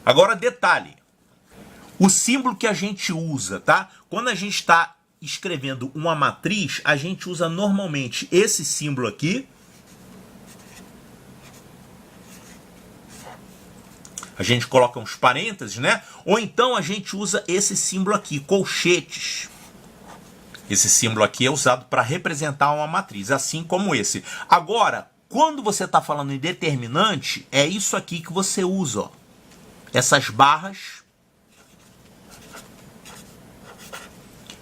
Agora, detalhe. O símbolo que a gente usa, tá? Quando a gente está escrevendo uma matriz, a gente usa normalmente esse símbolo aqui. A gente coloca uns parênteses, né? Ou então a gente usa esse símbolo aqui, colchetes. Esse símbolo aqui é usado para representar uma matriz, assim como esse. Agora, quando você está falando em determinante, é isso aqui que você usa, ó. Essas barras,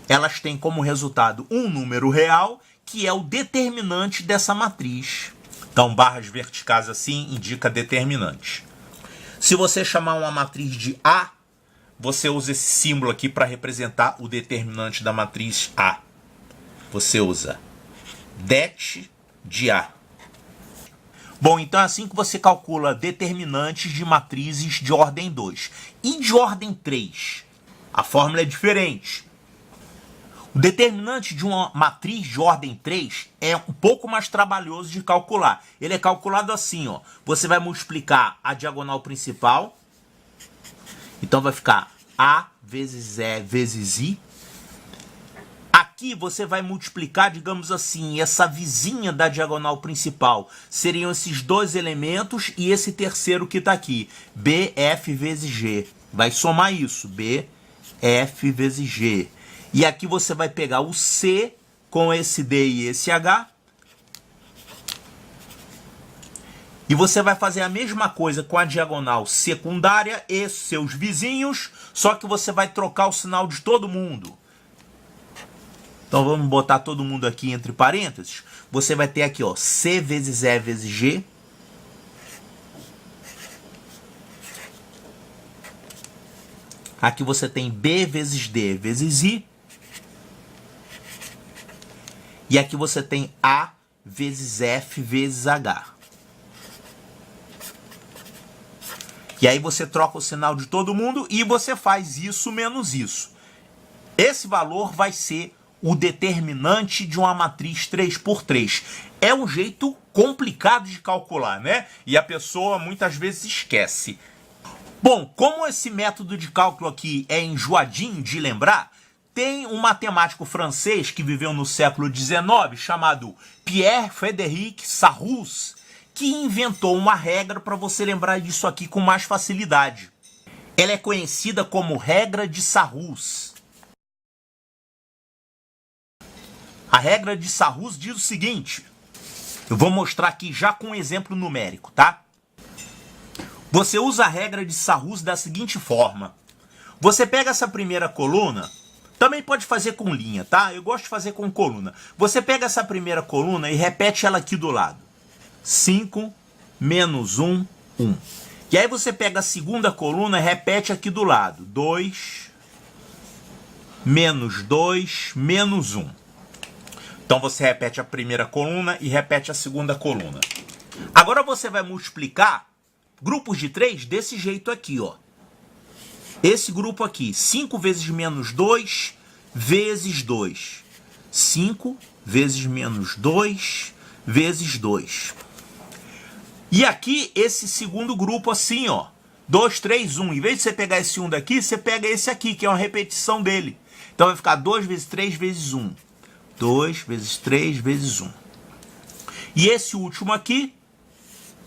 elas têm como resultado um número real, que é o determinante dessa matriz. Então, barras verticais assim indica determinante. Se você chamar uma matriz de A, você usa esse símbolo aqui para representar o determinante da matriz A. Você usa det de A. Bom, então é assim que você calcula determinantes de matrizes de ordem 2. E de ordem 3? A fórmula é diferente. O determinante de uma matriz de ordem 3 é um pouco mais trabalhoso de calcular. Ele é calculado assim, ó. Você vai multiplicar a diagonal principal. Então vai ficar A vezes E vezes I. Aqui você vai multiplicar, digamos assim, essa vizinha da diagonal principal. Seriam esses dois elementos e esse terceiro que está aqui. BF vezes G. Vai somar isso. BF vezes G. E aqui você vai pegar o C com esse D e esse H. E você vai fazer a mesma coisa com a diagonal secundária e seus vizinhos, só que você vai trocar o sinal de todo mundo. Então vamos botar todo mundo aqui entre parênteses. Você vai ter aqui, ó, C vezes E vezes G. Aqui você tem B vezes D vezes I. E aqui você tem A vezes F vezes H. E aí você troca o sinal de todo mundo e você faz isso menos isso. Esse valor vai ser o determinante de uma matriz 3×3. É um jeito complicado de calcular, né? E a pessoa muitas vezes esquece. Bom, como esse método de cálculo aqui é enjoadinho de lembrar, tem um matemático francês que viveu no século XIX chamado Pierre-Frédéric Sarrus, que inventou uma regra para você lembrar disso aqui com mais facilidade. Ela é conhecida como regra de Sarrus. A regra de Sarrus diz o seguinte, eu vou mostrar aqui já com um exemplo numérico, tá? Você usa a regra de Sarrus da seguinte forma. Você pega essa primeira coluna, também pode fazer com linha, tá? Eu gosto de fazer com coluna. Você pega essa primeira coluna e repete ela aqui do lado. 5 menos 1, 1. E aí você pega a segunda coluna e repete aqui do lado. 2 menos 2 menos 1. Então você repete a primeira coluna e repete a segunda coluna. Agora você vai multiplicar grupos de 3 desse jeito aqui, ó. Esse grupo aqui, 5 vezes menos 2 vezes 2. 5 vezes menos 2 vezes 2. E aqui, esse segundo grupo assim, ó. 2, 3, 1. Em vez de você pegar esse 1 daqui, você pega esse aqui, que é uma repetição dele. Então vai ficar 2 vezes 3 vezes 1. 2 vezes 3 vezes 1. E esse último aqui,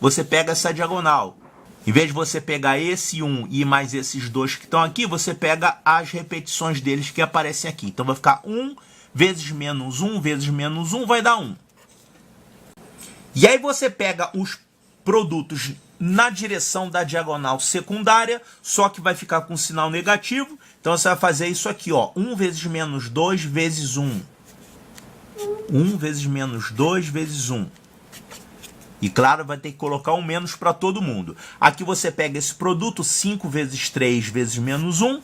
você pega essa diagonal. Em vez de você pegar esse 1 e mais esses dois que estão aqui, você pega as repetições deles que aparecem aqui. Então vai ficar 1 vezes menos 1 vezes menos 1 vai dar 1. E aí você pega os produtos na direção da diagonal secundária, só que vai ficar com sinal negativo. Então você vai fazer isso aqui, ó. 1 vezes menos 2 vezes 1. 1 vezes menos 2 vezes 1. E claro, vai ter que colocar um menos para todo mundo. Aqui você pega esse produto, 5 vezes 3 vezes menos 1.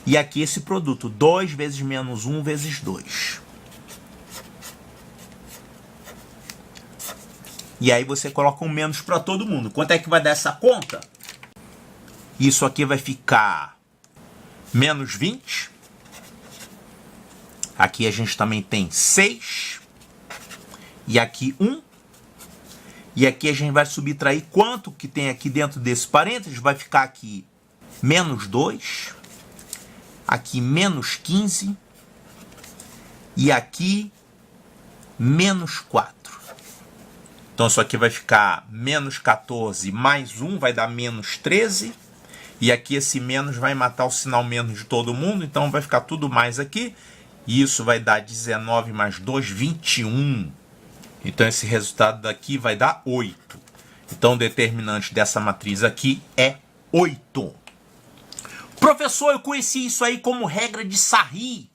E aqui esse produto, 2 vezes menos 1 vezes 2. E aí você coloca um menos para todo mundo. Quanto é que vai dar essa conta? Isso aqui vai ficar menos 20. Aqui a gente também tem 6. E aqui 1. E aqui a gente vai subtrair quanto que tem aqui dentro desse parênteses. Vai ficar aqui menos 2. Aqui menos 15. E aqui menos 4. Então isso aqui vai ficar menos 14 mais 1 vai dar menos 13. E aqui esse menos vai matar o sinal menos de todo mundo. Então vai ficar tudo mais aqui. E isso vai dar 19 mais 2, 21. Então esse resultado daqui vai dar 8. Então o determinante dessa matriz aqui é 8. Professor, eu conheci isso aí como regra de Sarri.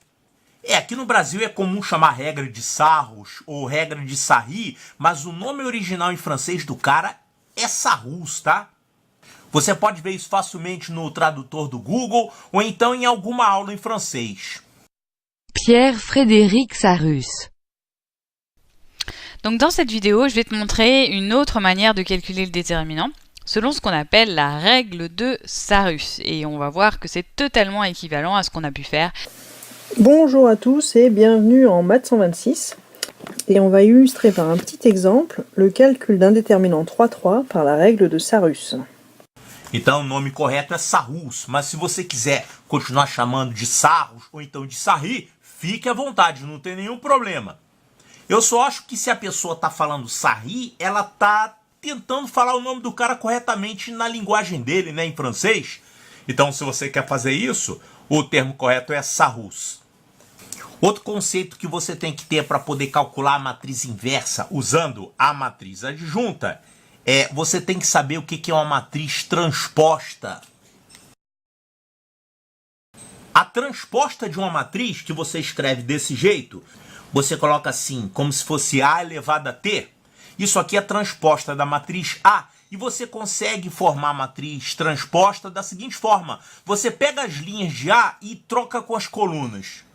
Aqui no Brasil é comum chamar regra de Sarrus ou regra de Sarri, mas o nome original em francês do cara é Sarrus, tá? Você pode ver isso facilmente no tradutor do Google ou então em alguma aula em francês. Pierre-Frédéric Sarrus. Donc dans cette vidéo, je vais te montrer une autre manière de calculer le déterminant, selon ce qu'on appelle la règle de Sarrus. Et on va voir que c'est totalement équivalent à ce qu'on a pu faire. Bonjour à tous et bienvenue en maths 126. Et on va illustrer par un petit exemple le calcul d'un déterminant 3,3 par la règle de Sarrus. Então o nome correto é Sarrus, mas se você quiser continuar chamando de Sarrus ou então de Sarri, fique à vontade, não tem nenhum problema. Eu só acho que se a pessoa está falando Sarri, ela está tentando falar o nome do cara corretamente na linguagem dele, né, em francês. Então se você quer fazer isso, o termo correto é Sarrus. Outro conceito que você tem que ter para poder calcular a matriz inversa usando a matriz adjunta é você tem que saber o que é uma matriz transposta. A transposta de uma matriz que você escreve desse jeito, você coloca assim, como se fosse A elevado a T. Isso aqui é transposta da matriz A e você consegue formar a matriz transposta da seguinte forma. Você pega as linhas de A e troca com as colunas.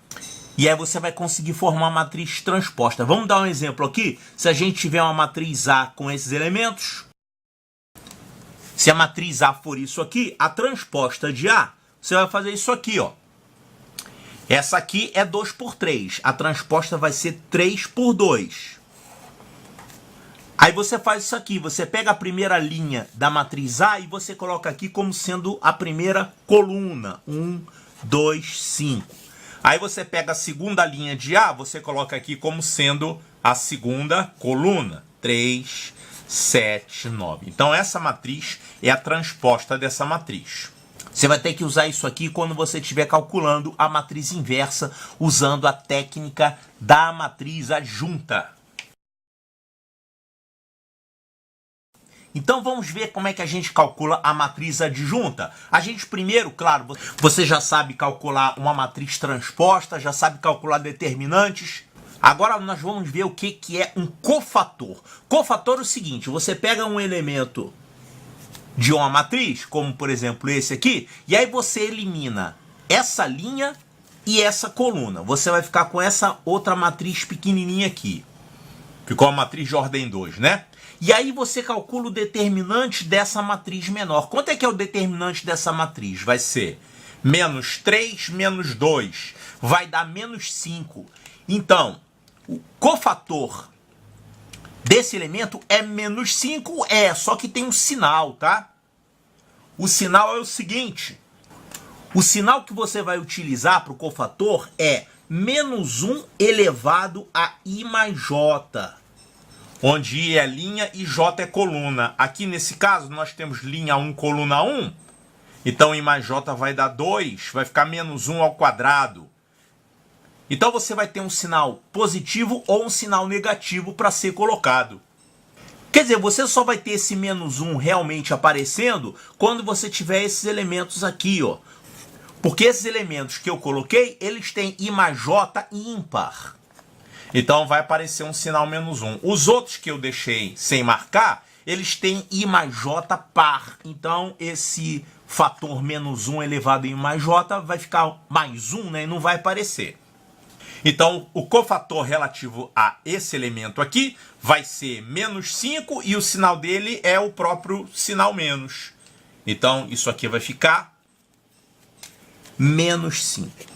E aí você vai conseguir formar a matriz transposta. Vamos dar um exemplo aqui. Se a gente tiver uma matriz A com esses elementos, se a matriz A for isso aqui, a transposta de A, você vai fazer isso aqui, ó. Essa aqui é 2 por 3. A transposta vai ser 3 por 2. Aí você faz isso aqui. Você pega a primeira linha da matriz A e você coloca aqui como sendo a primeira coluna. 1, 2, 5. Aí você pega a segunda linha de A, você coloca aqui como sendo a segunda coluna. 3, 7, 9. Então essa matriz é a transposta dessa matriz. Você vai ter que usar isso aqui quando você estiver calculando a matriz inversa usando a técnica da matriz adjunta. Então vamos ver como é que a gente calcula a matriz adjunta. A gente primeiro, claro, você já sabe calcular uma matriz transposta, já sabe calcular determinantes. Agora nós vamos ver o que é um cofator. Cofator é o seguinte, você pega um elemento de uma matriz, como por exemplo esse aqui, e aí você elimina essa linha e essa coluna. Você vai ficar com essa outra matriz pequenininha aqui. Ficou a matriz de ordem 2, né? E aí você calcula o determinante dessa matriz menor. Quanto é que é o determinante dessa matriz? Vai ser menos 3 menos 2. Vai dar menos 5. Então, o cofator desse elemento é menos 5, só que tem um sinal, tá? O sinal é o seguinte. O sinal que você vai utilizar para o cofator é menos 1 elevado a I mais J. Onde I é linha e J é coluna. Aqui nesse caso nós temos linha 1, coluna 1. Então I mais J vai dar 2, vai ficar menos 1 ao quadrado. Então você vai ter um sinal positivo ou um sinal negativo para ser colocado. Quer dizer, você só vai ter esse menos 1 realmente aparecendo quando você tiver esses elementos aqui, ó. Porque esses elementos que eu coloquei, eles têm I mais J ímpar. Então vai aparecer um sinal menos 1. Os outros que eu deixei sem marcar, eles têm I mais J par. Então esse fator menos 1 elevado a I mais J vai ficar mais 1, né? E não vai aparecer. Então o cofator relativo a esse elemento aqui vai ser menos 5 e o sinal dele é o próprio sinal menos. Então isso aqui vai ficar menos 5.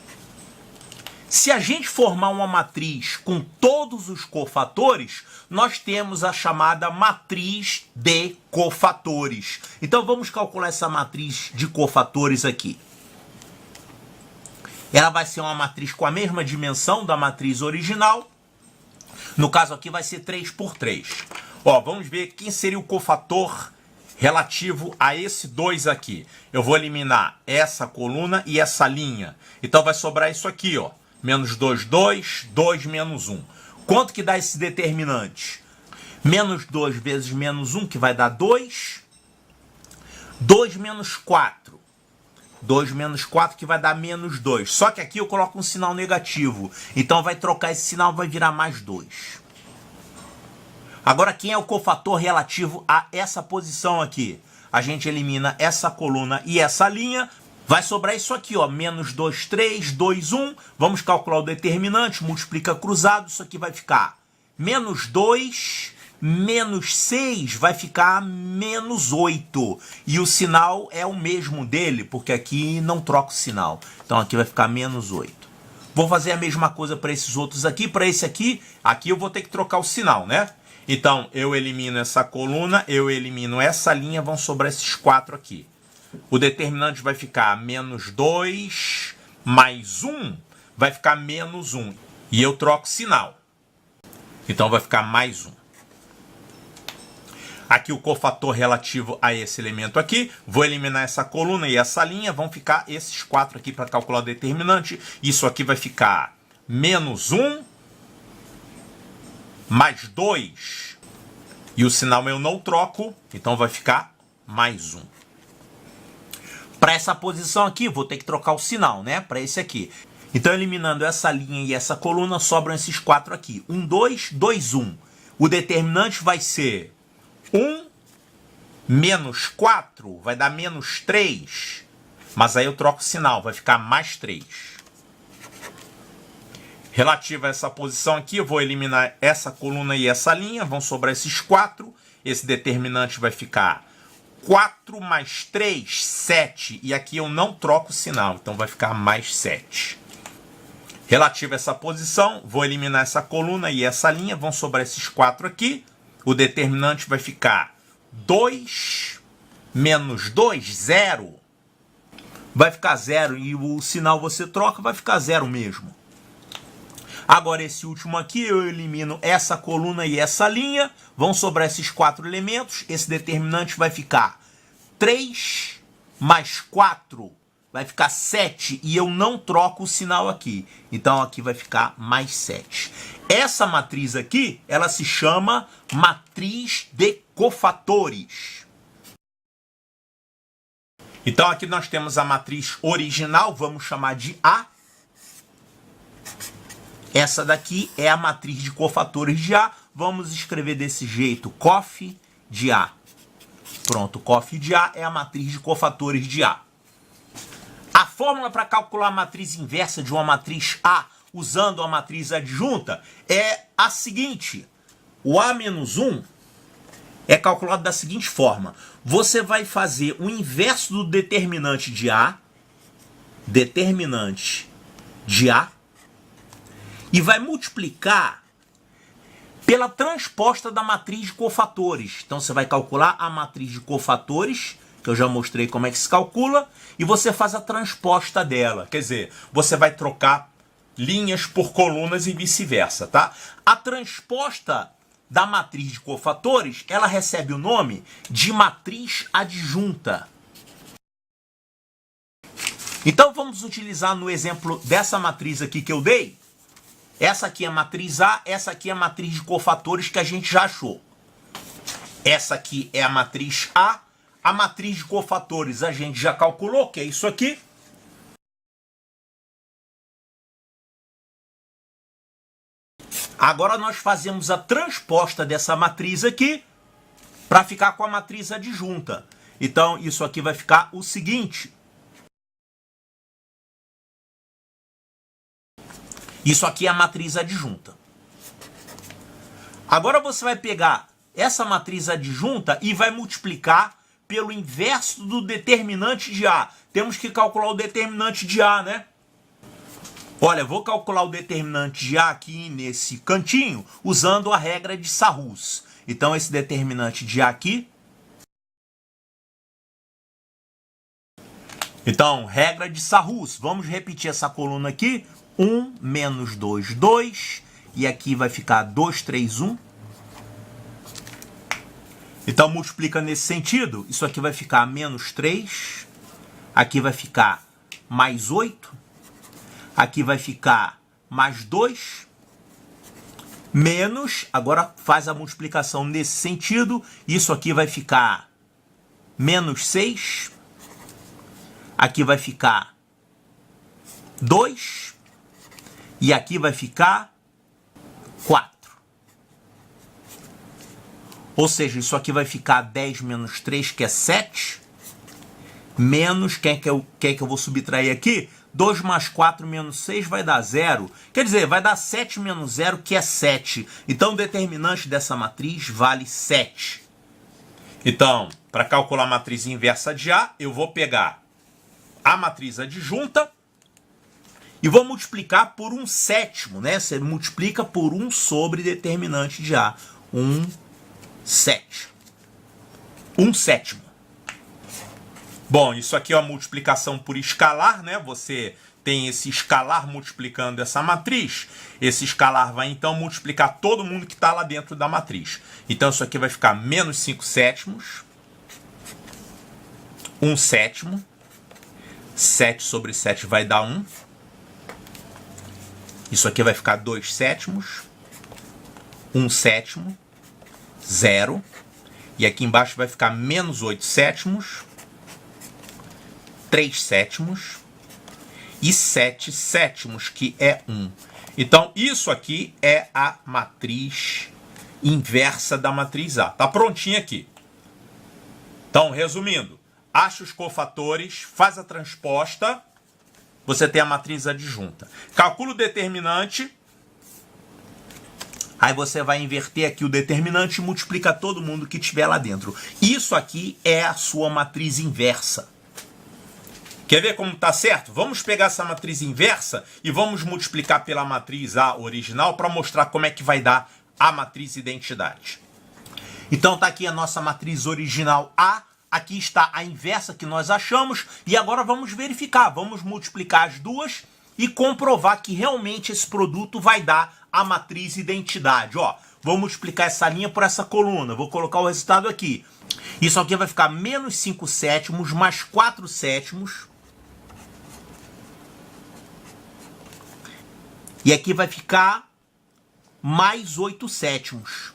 Se a gente formar uma matriz com todos os cofatores, nós temos a chamada matriz de cofatores. Então vamos calcular essa matriz de cofatores aqui. Ela vai ser uma matriz com a mesma dimensão da matriz original. No caso aqui vai ser 3 por 3. Ó, vamos ver quem seria o cofator relativo a esse 2 aqui. Eu vou eliminar essa coluna e essa linha. Então vai sobrar isso aqui, ó. Menos 2, 2, 2 menos 1. Quanto que dá esse determinante? Menos 2 vezes menos 1, que vai dar 2. 2 menos 4. 2 menos 4, que vai dar menos 2. Só que aqui eu coloco um sinal negativo. Então vai trocar esse sinal, vai virar mais 2. Agora, quem é o cofator relativo a essa posição aqui? A gente elimina essa coluna e essa linha. Vai sobrar isso aqui, ó, menos 2, 3, 2, 1. Vamos calcular o determinante, multiplica cruzado, isso aqui vai ficar menos 2, menos 6, vai ficar menos 8. E o sinal é o mesmo dele, porque aqui não troca o sinal. Então aqui vai ficar menos 8. Vou fazer a mesma coisa para esses outros aqui. Para esse aqui eu vou ter que trocar o sinal, né? Então eu elimino essa coluna, eu elimino essa linha, vão sobrar esses 4 aqui. o determinante vai ficar menos 2 mais 1, vai ficar menos 1. E eu troco sinal. Então vai ficar mais 1. Aqui o cofator relativo a esse elemento aqui. Vou eliminar essa coluna e essa linha. Vão ficar esses 4 aqui para calcular o determinante. Isso aqui vai ficar menos 1 mais 2. E o sinal eu não troco. Então vai ficar mais 1. Para essa posição aqui, vou ter que trocar o sinal, né? Para esse aqui. Então, eliminando essa linha e essa coluna, sobram esses 4 aqui. 1, 2, 2, 1. O determinante vai ser 1 menos 4, vai dar menos 3. Mas aí eu troco o sinal, vai ficar mais 3. Relativo a essa posição aqui, eu vou eliminar essa coluna e essa linha. Vão sobrar esses 4. Esse determinante vai ficar 4 mais 3, 7. E aqui eu não troco o sinal, então vai ficar mais 7. Relativo a essa posição, vou eliminar essa coluna e essa linha. Vão sobrar esses 4 aqui. O determinante vai ficar 2 menos 2, 0. Vai ficar 0 e o sinal você troca, vai ficar 0 mesmo. Agora esse último aqui, eu elimino essa coluna e essa linha. Vão sobrar esses 4 elementos. Esse determinante vai ficar 3 mais 4. Vai ficar 7 e eu não troco o sinal aqui. Então aqui vai ficar mais 7. Essa matriz aqui, ela se chama matriz de cofatores. Então aqui nós temos a matriz original, vamos chamar de A. Essa daqui é a matriz de cofatores de A. Vamos escrever desse jeito, cof de A. Pronto, cof de A é a matriz de cofatores de A. A fórmula para calcular a matriz inversa de uma matriz A usando a matriz adjunta é a seguinte. O A menos 1 é calculado da seguinte forma. Você vai fazer o inverso do determinante de A, e vai multiplicar pela transposta da matriz de cofatores. Então você vai calcular a matriz de cofatores, que eu já mostrei como é que se calcula, e você faz a transposta dela. Quer dizer, você vai trocar linhas por colunas e vice-versa, tá? A transposta da matriz de cofatores, ela recebe o nome de matriz adjunta. Então vamos utilizar no exemplo dessa matriz aqui que eu dei. Essa aqui é a matriz A, essa aqui é a matriz de cofatores que a gente já achou. Essa aqui é a matriz A matriz de cofatores a gente já calculou, que é isso aqui. Agora nós fazemos a transposta dessa matriz aqui para ficar com a matriz adjunta. Então isso aqui vai ficar o seguinte. Isso aqui é a matriz adjunta. Agora você vai pegar essa matriz adjunta e vai multiplicar pelo inverso do determinante de A. Temos que calcular o determinante de A, né? Olha, vou calcular o determinante de A aqui nesse cantinho, usando a regra de Sarrus. Então, esse determinante de A aqui. Então, regra de Sarrus. Vamos repetir essa coluna aqui. 1 menos 2, 2. E aqui vai ficar 2, 3, 1. Então, multiplica nesse sentido. Isso aqui vai ficar menos 3. Aqui vai ficar mais 8. Aqui vai ficar mais 2. Menos, agora faz a multiplicação nesse sentido. Isso aqui vai ficar menos 6. Aqui vai ficar 2. E aqui vai ficar 4. Ou seja, isso aqui vai ficar 10 menos 3, que é 7. Menos, quem é que eu vou subtrair aqui? 2 mais 4 menos 6 vai dar 0. Quer dizer, vai dar 7 menos 0, que é 7. Então, o determinante dessa matriz vale 7. Então, para calcular a matriz inversa de A, eu vou pegar a matriz adjunta e vou multiplicar por 1/7, né? Você multiplica por 1 sobre determinante de A. 1/7. 1/7. Bom, isso aqui é uma multiplicação por escalar, né? Você tem esse escalar multiplicando essa matriz. Esse escalar vai então multiplicar todo mundo que está lá dentro da matriz. Então isso aqui vai ficar menos 5 sétimos, 1 sétimo, 7 sobre 7 vai dar 1. Isso aqui vai ficar 2 sétimos, 1 sétimo, 0. E aqui embaixo vai ficar menos 8 sétimos, 3 sétimos e 7 sétimos, que é 1. Então, isso aqui é a matriz inversa da matriz A. Tá prontinho aqui. Então, resumindo, acha os cofatores, faz a transposta, você tem a matriz adjunta. Calcula o determinante, aí você vai inverter aqui o determinante e multiplica todo mundo que tiver lá dentro. Isso aqui é a sua matriz inversa. Quer ver como está certo? Vamos pegar essa matriz inversa e vamos multiplicar pela matriz A original para mostrar como é que vai dar a matriz identidade. Então tá aqui a nossa matriz original A, aqui está a inversa que nós achamos e agora vamos verificar, vamos multiplicar as duas e comprovar que realmente esse produto vai dar a matriz identidade. Ó, vou multiplicar essa linha por essa coluna, vou colocar o resultado aqui. Isso aqui vai ficar menos 5 sétimos mais 4 sétimos. E aqui vai ficar mais 8 sétimos.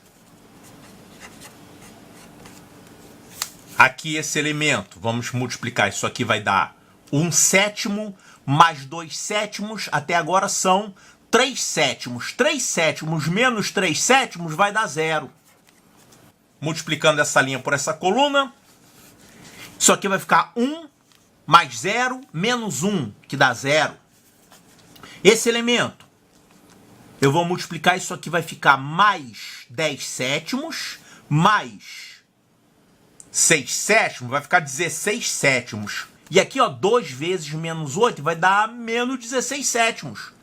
Aqui esse elemento, vamos multiplicar, isso aqui vai dar 1 sétimo mais 2 sétimos, até agora são 3 sétimos. 3 sétimos menos 3 sétimos vai dar 0. Multiplicando essa linha por essa coluna, isso aqui vai ficar 1 mais 0 menos 1, que dá 0. Esse elemento, eu vou multiplicar, isso aqui vai ficar mais 10 sétimos, mais 6 sétimos, vai ficar 16 sétimos. E aqui, ó, 2 vezes menos 8 vai dar menos 16 sétimos.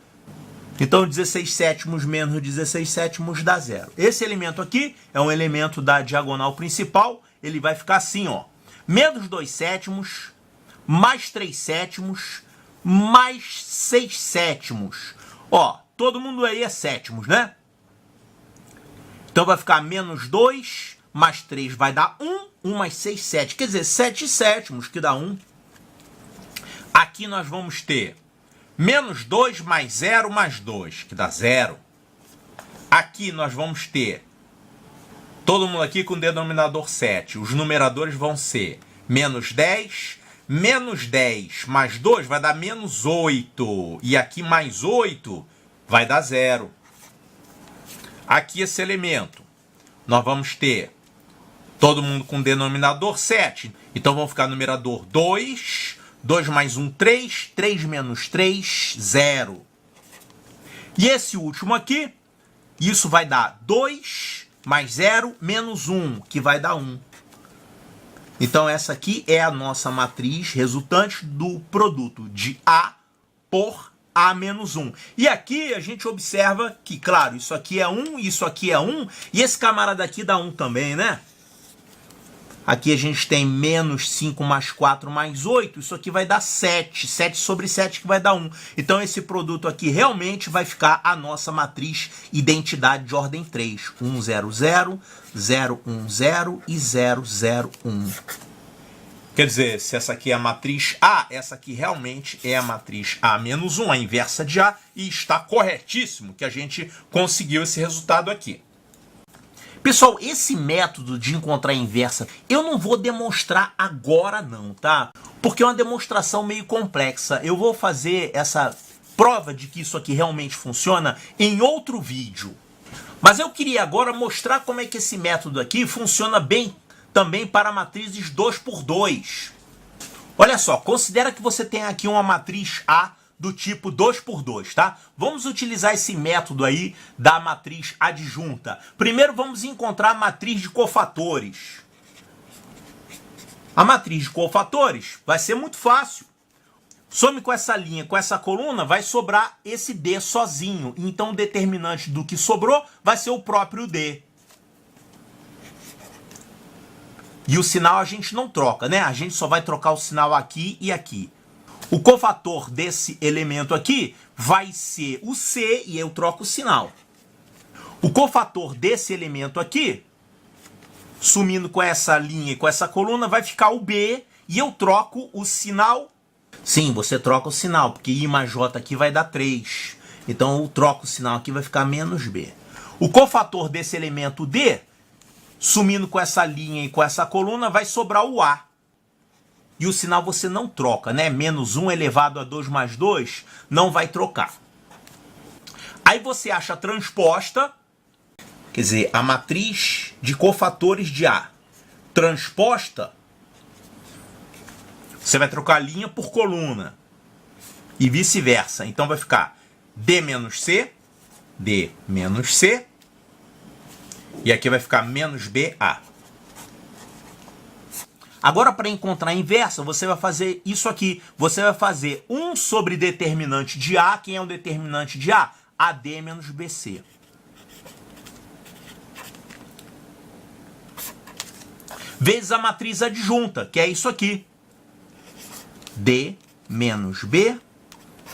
Então, 16 sétimos menos 16 sétimos dá 0. Esse elemento aqui é um elemento da diagonal principal. Ele vai ficar assim, ó. Menos 2 sétimos, mais 3 sétimos, mais 6 sétimos. Ó, todo mundo aí é sétimos, né? Então, vai ficar menos 2, mais 3 vai dar 1. 1 mais 6, 7. Quer dizer, 7 sétimos, que dá 1. Aqui nós vamos ter menos 2 mais 0 mais 2, que dá 0. Aqui nós vamos ter todo mundo aqui com denominador 7. Os numeradores vão ser menos 10 mais 2 vai dar menos 8. E aqui mais 8 vai dar 0. Aqui esse elemento, nós vamos ter todo mundo com denominador 7. Então vão ficar numerador 2... 2 mais 1, 3. 3 menos 3, 0. E esse último aqui, isso vai dar 2 mais 0 menos 1, que vai dar 1. Então essa aqui é a nossa matriz resultante do produto de A por A menos 1. E aqui a gente observa que, claro, isso aqui é 1, isso aqui é 1, e esse camarada aqui dá 1 também, né? Aqui a gente tem menos 5 mais 4 mais 8. Isso aqui vai dar 7. 7 sobre 7 que vai dar 1. Então esse produto aqui realmente vai ficar a nossa matriz identidade de ordem 3. 1, 0, 0, 0, 1, 0 e 0, 0, 1. Quer dizer, se essa aqui é a matriz A, essa aqui realmente é a matriz A menos 1, a inversa de A. E está corretíssimo que a gente conseguiu esse resultado aqui. Pessoal, esse método de encontrar a inversa, eu não vou demonstrar agora não, tá? Porque é uma demonstração meio complexa. Eu vou fazer essa prova de que isso aqui realmente funciona em outro vídeo. Mas eu queria agora mostrar como é que esse método aqui funciona bem também para matrizes 2x2. Olha só, considera que você tem aqui uma matriz A do tipo 2x2, tá? Vamos utilizar esse método aí da matriz adjunta. Primeiro vamos encontrar a matriz de cofatores. A matriz de cofatores vai ser muito fácil. Some com essa linha, com essa coluna, vai sobrar esse D sozinho. Então o determinante do que sobrou vai ser o próprio D. E o sinal a gente não troca, né? A gente só vai trocar o sinal aqui e aqui. O cofator desse elemento aqui vai ser o C e eu troco o sinal. O cofator desse elemento aqui, sumindo com essa linha e com essa coluna, vai ficar o B e eu troco o sinal. Sim, você troca o sinal, porque I mais J aqui vai dar 3. Então eu troco o sinal aqui, vai ficar menos B. O cofator desse elemento D, sumindo com essa linha e com essa coluna, vai sobrar o A. E o sinal você não troca, né? Menos 1 elevado a 2 mais 2 não vai trocar. Aí você acha transposta, quer dizer, a matriz de cofatores de A transposta, você vai trocar linha por coluna e vice-versa. Então vai ficar D menos C, D menos C, e aqui vai ficar menos BA. Agora, para encontrar a inversa, você vai fazer isso aqui. Você vai fazer 1 sobre determinante de A. Quem é o determinante de A? AD menos BC. Vezes a matriz adjunta, que é isso aqui. D menos B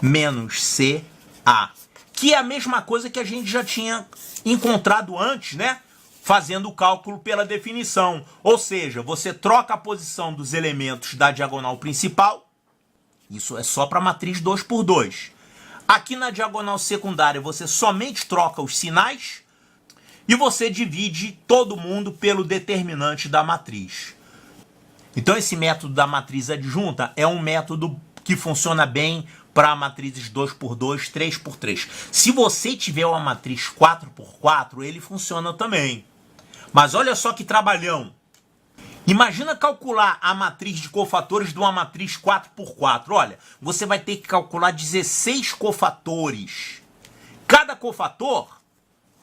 menos CA. Que é a mesma coisa que a gente já tinha encontrado antes, né? Fazendo o cálculo pela definição. Ou seja, você troca a posição dos elementos da diagonal principal. Isso é só para a matriz 2 por 2. Aqui na diagonal secundária você somente troca os sinais e você divide todo mundo pelo determinante da matriz. Então esse método da matriz adjunta é um método que funciona bem para matrizes 2 por 2, 3 por 3. Se você tiver uma matriz 4 por 4, ele funciona também. Mas olha só que trabalhão. Imagina calcular a matriz de cofatores de uma matriz 4 por 4. Olha, você vai ter que calcular 16 cofatores. Cada cofator,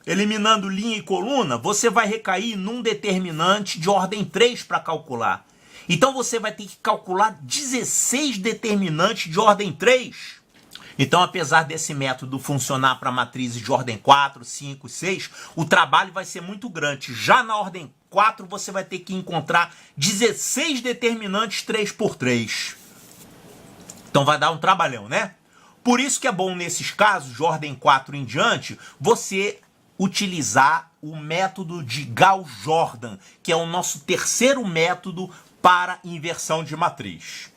eliminando linha e coluna, você vai recair num determinante de ordem 3 para calcular. Então você vai ter que calcular 16 determinantes de ordem 3. Então, apesar desse método funcionar para matrizes de ordem 4, 5, 6, o trabalho vai ser muito grande. Já na ordem 4, você vai ter que encontrar 16 determinantes 3 por 3. Então vai dar um trabalhão, né? Por isso que é bom, nesses casos, de ordem 4 em diante, você utilizar o método de Gauss-Jordan, que é o nosso terceiro método para inversão de matriz.